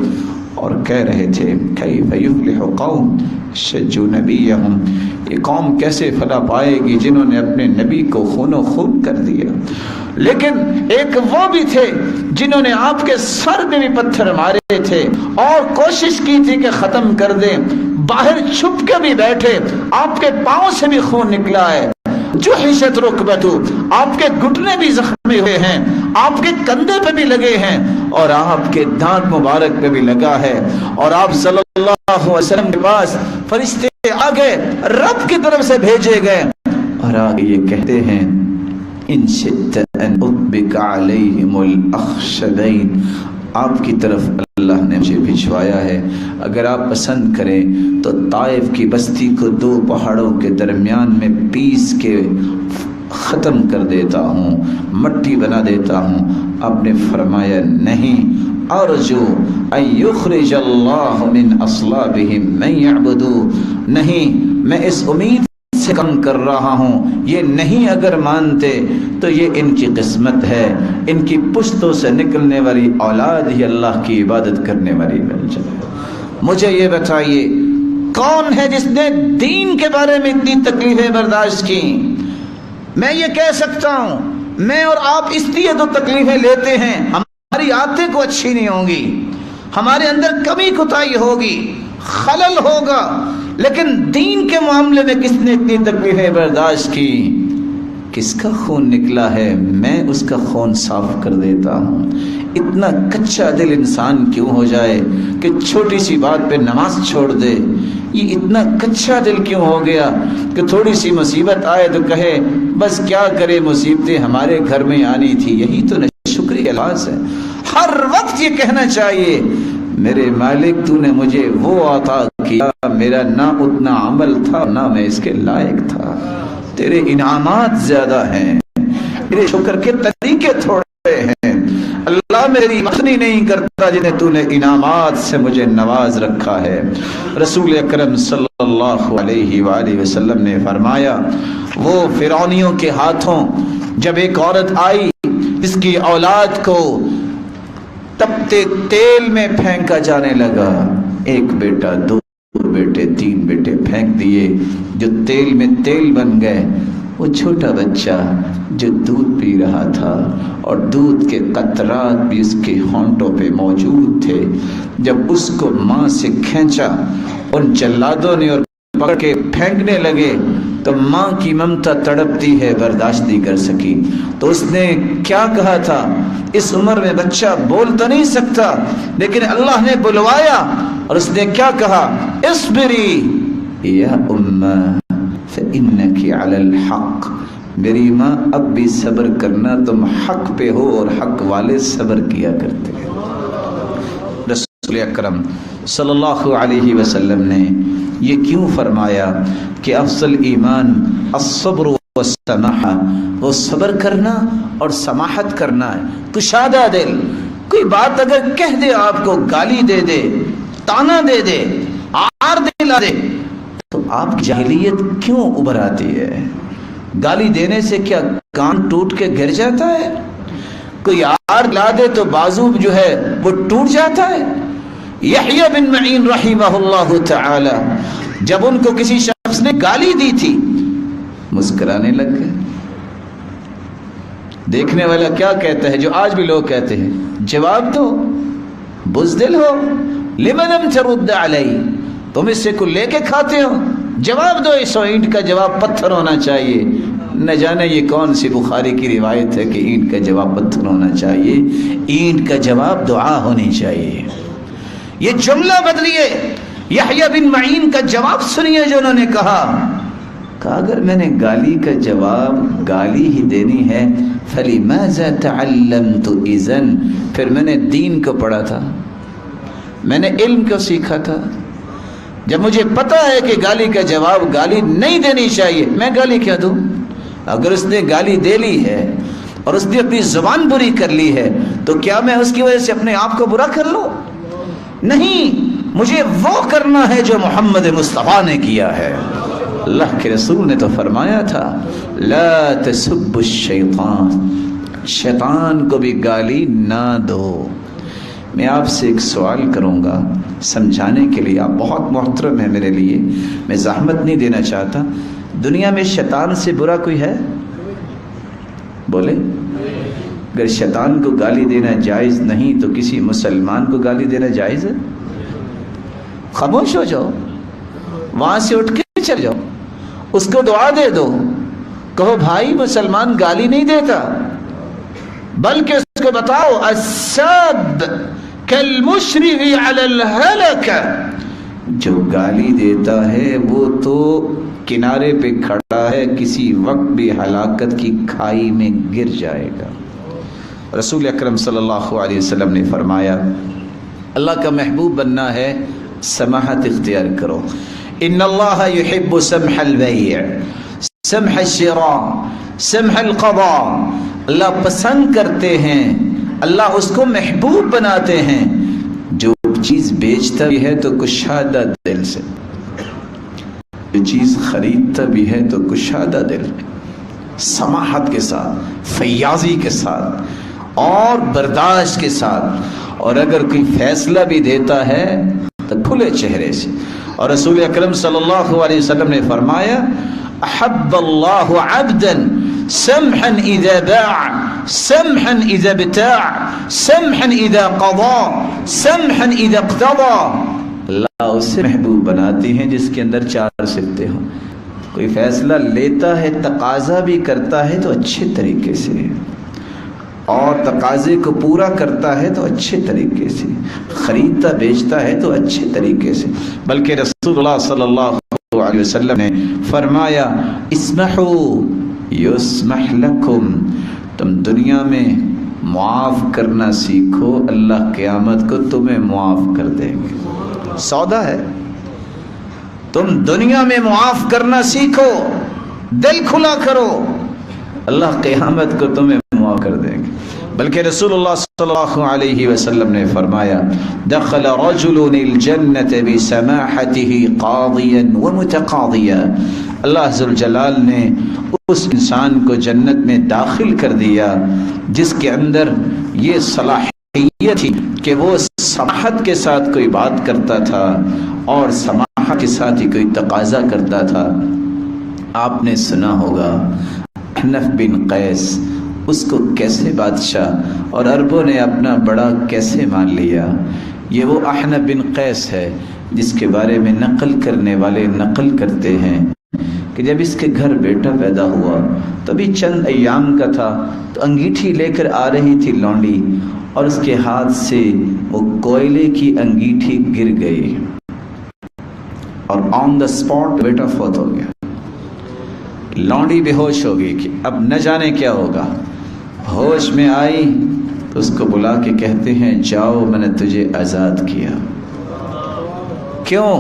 اور کہہ رہے تھے کیف یفلح قوم شجوا نبیہم، یہ قوم کیسے فلاح پائے گی جنہوں نے اپنے نبی کو خون و خون کر دیا۔ لیکن ایک وہ بھی تھے جنہوں نے آپ کے سر میں بھی پتھر مارے تھے اور کوشش کی تھی کہ ختم کر دیں، باہر چھپ کے بھی بیٹھے، آپ کے پاؤں سے بھی خون نکلا ہے، جحشت رکبتہ، آپ کے گھٹنے بھی زخمی ہوئے ہیں، آپ کے کندھے پہ بھی لگے ہیں، اور آپ کے دانت مبارک پہ بھی لگا ہے، اور آپ صلی اللہ علیہ وسلم کے پاس فرشتے آگے رب کی طرف سے بھیجے گئے، اور آگے یہ کہتے ہیں ان شئت ان اطبق علیہم الاخشبین، آپ کی طرف اللہ نے مجھے بھجوایا ہے، اگر آپ پسند کریں تو طائف کی بستی کو دو پہاڑوں کے درمیان میں پیس کے ختم کر دیتا ہوں، مٹی بنا دیتا ہوں۔ آپ نے فرمایا نہیں، ارجو ان یخرج اللہ من اصلابہم من یعبدو، نہیں میں اس امید سے کم کر رہا ہوں، یہ نہیں اگر مانتے تو یہ ان کی قسمت ہے، ان کی پشتوں سے نکلنے والی اولاد ہی اللہ کی عبادت کرنے والی بن جائے۔ مجھے یہ بتائیے کون ہے جس نے دین کے بارے میں اتنی تکلیفیں برداشت کی؟ میں یہ کہہ سکتا ہوں میں اور آپ اس لیے تو تکلیفیں لیتے ہیں، ہماری عادتیں کو اچھی نہیں ہوں گی، ہمارے اندر کمی کوتاہی ہوگی، خلل ہوگا، لیکن دین کے معاملے میں کس نے اتنی تکلیفیں برداشت کی؟ کس کا خون نکلا ہے، میں اس کا خون صاف کر دیتا ہوں۔ اتنا کچا دل انسان کیوں ہو جائے کہ چھوٹی سی بات پہ نماز چھوڑ دے؟ یہ اتنا کچا دل کیوں ہو گیا کہ تھوڑی سی مصیبت آئے تو کہے بس کیا کرے، مصیبتیں ہمارے گھر میں آنی تھی؟ یہی تو شکر کا الفاظ ہے۔ ہر وقت یہ کہنا چاہیے میرے مالک تو نے مجھے وہ عطا کیا، میرا نہ اتنا عمل تھا نہ میں اس کے لائق تھا، تیرے انعامات زیادہ ہیں، میرے شکر کے طریقے تھوڑے ہیں، اللہ میری مخنی نہیں کرتا جنہیں تو نے انعامات سے مجھے نواز رکھا ہے۔ رسول اکرم صلی اللہ علیہ وآلہ وسلم نے فرمایا، وہ فرعونیوں کے ہاتھوں جب ایک عورت آئی جس کی اولاد کو تپتے تیل میں پھینکا جانے لگا، ایک بیٹا، دو بیٹے، تین بیٹے پھینک دیے جو تیل میں تیل بن گئے، وہ چھوٹا بچہ جو دودھ پی رہا تھا اور دودھ کے قطرات بھی اس کے ہونٹوں پہ موجود تھے، جب اس کو ماں سے کھینچا ان جلادوں نے اور پکڑ کے پھینکنے لگے تو ماں کی ممتا تڑپتی ہے، برداشت نہیں کر سکی، تو اس نے کیا کہا تھا؟ اس عمر میں بچہ بول تو نہیں سکتا، لیکن اللہ نے بلوایا اور اس نے کیا کہا؟ اصبری یا امّا فإنکی علی الحق، میری ماں اب بھی صبر کرنا، تم حق پہ ہو اور حق والے صبر کیا کرتے ہیں۔ رسول اکرم صلی اللہ علیہ وسلم نے یہ کیوں فرمایا کہ افضل ایمان الصبر والسماحہ، وہ صبر کرنا اور سماحت کرنا ہے، کشادہ دل۔ کوئی بات اگر کہہ دے، آپ کو گالی دے دے، تانا دے دے، آر دلا دے، تو آپ کی جاہلیت کیوں ابھر آتی ہے؟ گالی دینے سے کیا کان ٹوٹ کے گر جاتا ہے؟ کوئی آر لا دے تو بازو جو ہے وہ ٹوٹ جاتا ہے؟ یحییٰ بن معین رحمہ اللہ تعالی جب ان کو کسی شخص نے گالی دی تھی، مسکرانے لگ گئے۔ دیکھنے والا کیا کہتا ہے، جو آج بھی لوگ کہتے ہیں، جواب دو، بزدل ہو، لمن لم ترد علی، تم اس سے کو لے کے کھاتے ہو، جواب دو۔ اس اینٹ کا جواب پتھر ہونا چاہیے۔ نہ جانے یہ کون سی بخاری کی روایت ہے کہ اینٹ کا جواب پتھر ہونا چاہیے، اینٹ کا جواب دعا ہونی چاہیے۔ یہ جملہ بدلیے، یحییٰ بن معین کا جواب سنیے جو انہوں نے کہا اگر میں نے گالی کا جواب گالی ہی دینی ہے، فَلِمَاذَا تَعَلَّمْتُ إِذَنْ، پھر میں نے دین کو پڑھا تھا، میں نے علم کو سیکھا تھا۔ جب مجھے پتا ہے کہ گالی کا جواب گالی نہیں دینی چاہیے، میں گالی کیا دوں؟ اگر اس نے گالی دے لی ہے اور اس نے اپنی زبان بری کر لی ہے تو کیا میں اس کی وجہ سے اپنے آپ کو برا کر لوں؟ نہیں، مجھے وہ کرنا ہے جو محمد مصطفیٰ نے کیا ہے۔ اللہ کے رسول نے تو فرمایا تھا، لا تسب الشیطان، شیطان کو بھی گالی نہ دو۔ میں آپ سے ایک سوال کروں گا سمجھانے کے لیے، آپ بہت محترم ہیں میرے لیے، میں زحمت نہیں دینا چاہتا۔ دنیا میں شیطان سے برا کوئی ہے؟ بولے۔ اگر شیطان کو گالی دینا جائز نہیں تو کسی مسلمان کو گالی دینا جائز ہے؟ خاموش ہو جاؤ، وہاں سے اٹھ کے چل جاؤ، اس کو دعا دے دو، کہو بھائی مسلمان گالی نہیں دیتا، بلکہ اس کو بتاؤ الساب کالمشرف علی الہلکہ، جو گالی دیتا ہے وہ تو کنارے پہ کھڑا ہے، کسی وقت بھی ہلاکت کی کھائی میں گر جائے گا۔ رسول اکرم صلی اللہ علیہ وسلم نے فرمایا، اللہ کا محبوب بننا ہے، سماحت اختیار کرو۔ ان اللہ یحب سمح البیع، سمح الشراء، سمح القضاء، اللہ پسند کرتے ہیں، اللہ اس کو محبوب بناتے ہیں جو چیز بیچتا بھی ہے تو کشادہ دل سے، جو چیز خریدتا بھی ہے تو کشادہ دل میں، سماحت کے ساتھ، فیاضی کے ساتھ اور برداشت کے ساتھ، اور اگر کوئی فیصلہ بھی دیتا ہے تو کھلے چہرے سے۔ اور رسول اکرم صلی اللہ علیہ وسلم نے فرمایا، احب اللہ عبدا سمحا اذا باع سمحا اذا ابتاع، سمحا اذا قضى سمحا اذا اقتضى۔ اللہ اسے محبوب بناتے ہیں جس کے اندر چار صفتیں ہوں۔ کوئی فیصلہ لیتا ہے، تقاضا بھی کرتا ہے تو اچھے طریقے سے، اور تقاضے کو پورا کرتا ہے تو اچھے طریقے سے، خریدتا بیچتا ہے تو اچھے طریقے سے۔ بلکہ رسول اللہ صلی اللہ علیہ وسلم نے فرمایا اسمحوا یسمح لکم، تم دنیا میں معاف کرنا سیکھو، اللہ قیامت کو تمہیں معاف کر دیں گے۔ سودا ہے، تم دنیا میں معاف کرنا سیکھو، دل کھلا کرو، اللہ قیامت کو تمہیں معاف کر دیں گے۔ بلکہ رسول اللہ صلی اللہ علیہ وسلم نے فرمایا دخل رجل الجنة بسماحته قاضیا ومتقاضیا، اللہ ذوالجلال نے اس انسان کو جنت میں داخل کر دیا جس کے اندر یہ صلاحیت تھی کہ وہ سماحت کے ساتھ کوئی بات کرتا تھا اور سماحت کے ساتھ ہی کوئی تقاضا کرتا تھا۔ آپ نے سنا ہوگا احنف بن قیس، اس کو کیسے بادشاہ اور عربوں نے اپنا بڑا کیسے مان لیا۔ یہ وہ احنف بن قیس ہے جس کے بارے میں نقل کرنے والے نقل کرتے ہیں کہ جب اس کے گھر بیٹا پیدا ہوا تو ابھی چند ایام کا تھا، تو انگیٹھی لے کر آ رہی تھی لونڈی، اور اس کے ہاتھ سے وہ کوئلے کی انگیٹھی گر گئی اور آن دا اسپاٹ بیٹا فوت ہو گیا۔ لونڈی بے ہوش ہو گئی کہ اب نہ جانے کیا ہوگا۔ ہوش میں آئی تو اس کو بلا کے کہتے ہیں جاؤ، میں نے تجھے آزاد کیا۔ کیوں؟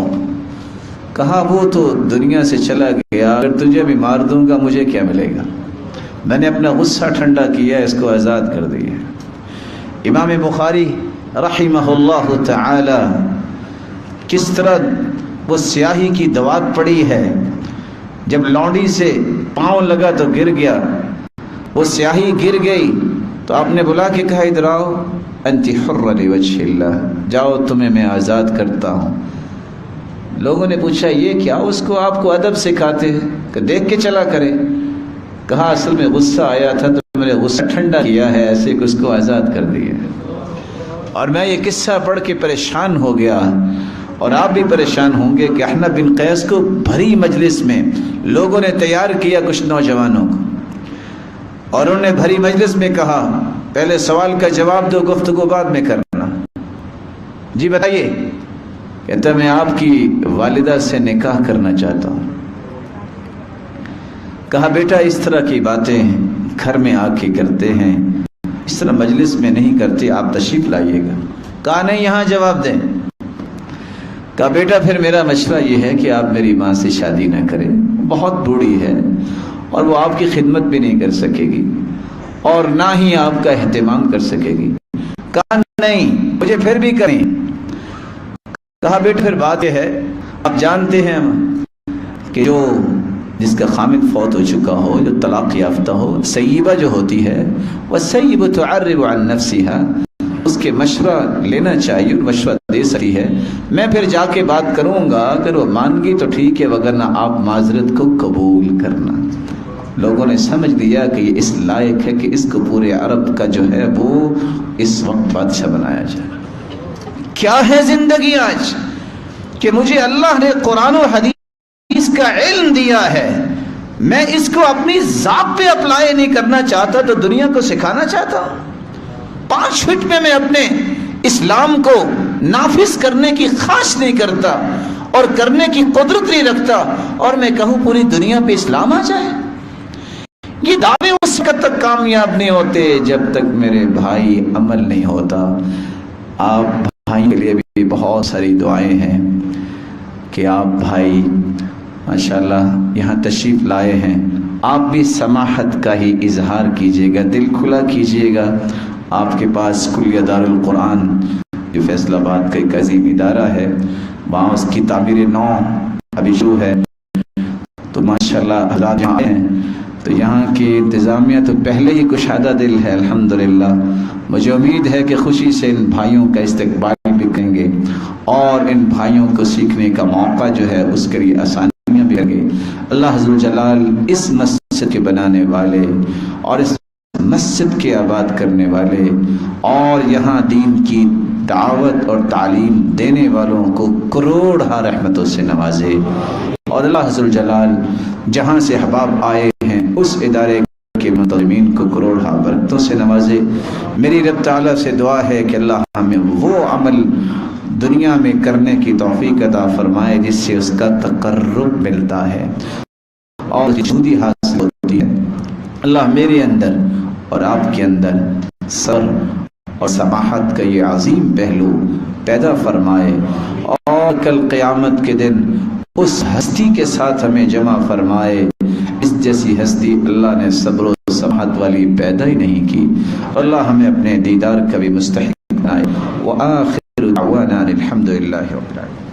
کہا وہ تو دنیا سے چلا گیا، اگر تجھے بھی مار دوں گا مجھے کیا ملے گا، میں نے اپنا غصہ ٹھنڈا کیا، اس کو آزاد کر دیا۔ امام بخاری رحمہ اللہ تعالی کس طرح وہ سیاہی کی دوات پڑی ہے، جب لونڈی سے پاؤں لگا تو گر گیا، وہ سیاہی گر گئی تو آپ نے بلا کے کہا ادھر آؤ، انت حر لوجہ اللہ، جاؤ تمہیں میں آزاد کرتا ہوں۔ لوگوں نے پوچھا یہ کیا؟ اس کو آپ کو ادب سکھاتے ہیں کہ دیکھ کے چلا کرے۔ کہا اصل میں غصہ آیا تھا تو میں نے غصہ ٹھنڈا کیا ہے، ایسے کہ اس کو آزاد کر دیا۔ اور میں یہ قصہ پڑھ کے پریشان ہو گیا، اور آپ بھی پریشان ہوں گے کہ احنف بن قیس کو بھری مجلس میں لوگوں نے تیار کیا کچھ نوجوانوں کو، اور انہوں نے بھری مجلس میں کہا پہلے سوال کا جواب دو، گفتگو بعد میں کرنا۔ جی بتائیے۔ کہتا میں آپ کی والدہ سے نکاح کرنا چاہتا ہوں۔ کہا بیٹا اس طرح کی باتیں گھر میں آ کے کرتے ہیں، اس طرح مجلس میں نہیں کرتے، آپ تشریف لائیے گا۔ کہا نہیں یہاں جواب دیں۔ کہا بیٹا پھر میرا مشورہ یہ ہے کہ آپ میری ماں سے شادی نہ کریں، بہت بوڑھی ہے اور وہ آپ کی خدمت بھی نہیں کر سکے گی اور نہ ہی آپ کا اہتمام کر سکے گی۔ کہا نہیں مجھے پھر بھی کریں۔ کہا بیٹا پھر بات یہ ہے، آپ جانتے ہیں کہ جو جس کا خامد فوت ہو چکا ہو، جو طلاق یافتہ ہو، سیبہ جو ہوتی ہے وہ سیبہ تعرب عن نفسها، اس کے مشورہ لینا چاہیے، مشورہ دے سکتی ہے۔ میں پھر جا کے بات کروں گا، اگر وہ مان گی تو ٹھیک ہے، وگرنہ آپ معذرت کو قبول کرنا۔ لوگوں نے سمجھ لیا کہ یہ اس لائق ہے کہ اس کو پورے عرب کا جو ہے وہ اس وقت بادشاہ بنایا جائے۔ کیا ہے زندگی آج کہ مجھے اللہ نے قرآن و حدیث کا علم دیا ہے، میں اس کو اپنی ذات پہ اپلائی نہیں کرنا چاہتا تو دنیا کو سکھانا چاہتا ہوں۔ 5 فٹ میں اپنے اسلام کو نافذ کرنے کی خواہش نہیں کرتا اور کرنے کی قدرت نہیں رکھتا، اور میں کہوں پوری دنیا پہ اسلام آ جائے۔ یہ دعوے اس وقت تک کامیاب نہیں ہوتے جب تک میرے بھائی عمل نہیں ہوتا۔ آپ بھائی کے لیے بھی بہت ساری دعائیں ہیں کہ آپ بھائی ماشاءاللہ یہاں تشریف لائے ہیں، آپ بھی سماحت کا ہی اظہار کیجیے گا، دل کھلا کیجیے گا۔ آپ کے پاس کلیہ دارالقرآن جو فیصل آباد کا ایک عظیم ادارہ ہے، وہاں اس کی تعمیر نو ابھی شروع ہے، تو ماشاءاللہ حضرات یہاں ہیں تو یہاں کی انتظامیہ تو پہلے ہی کشادہ دل ہے الحمدللہ۔ مجھے امید ہے کہ خوشی سے ان بھائیوں کا استقبال بھی کریں گے اور ان بھائیوں کو سیکھنے کا موقع جو ہے اس کے لیے آسانیاں بھی لگے۔ اللہ عز و جلال اس مسجد کے بنانے والے اور اس مسجد کے آباد کرنے والے اور یہاں دین کی دعوت اور تعلیم دینے والوں کو کروڑہ رحمتوں سے نوازے، اور اللہ ذوالجلال جہاں سے احباب آئے ہیں اس ادارے کے منتظمین کو کروڑہ برکتوں سے نوازے۔ میری رب تعالیٰ سے دعا ہے کہ اللہ ہمیں وہ عمل دنیا میں کرنے کی توفیق عطا فرمائے جس سے اس کا تقرب ملتا ہے اور جودی حاصل ہوتی ہے۔ اللہ میرے اندر اور آپ کے اندر صبر اور سماحت کا یہ عظیم پہلو پیدا فرمائے، اور کل قیامت کے دن اس ہستی کے ساتھ ہمیں جمع فرمائے اس جیسی ہستی اللہ نے صبر و سماحت والی پیدا ہی نہیں کی۔ اللہ ہمیں اپنے دیدار کا بھی مستحق بنائے۔ وآخر دعوانا الحمد للہ رب العالمین۔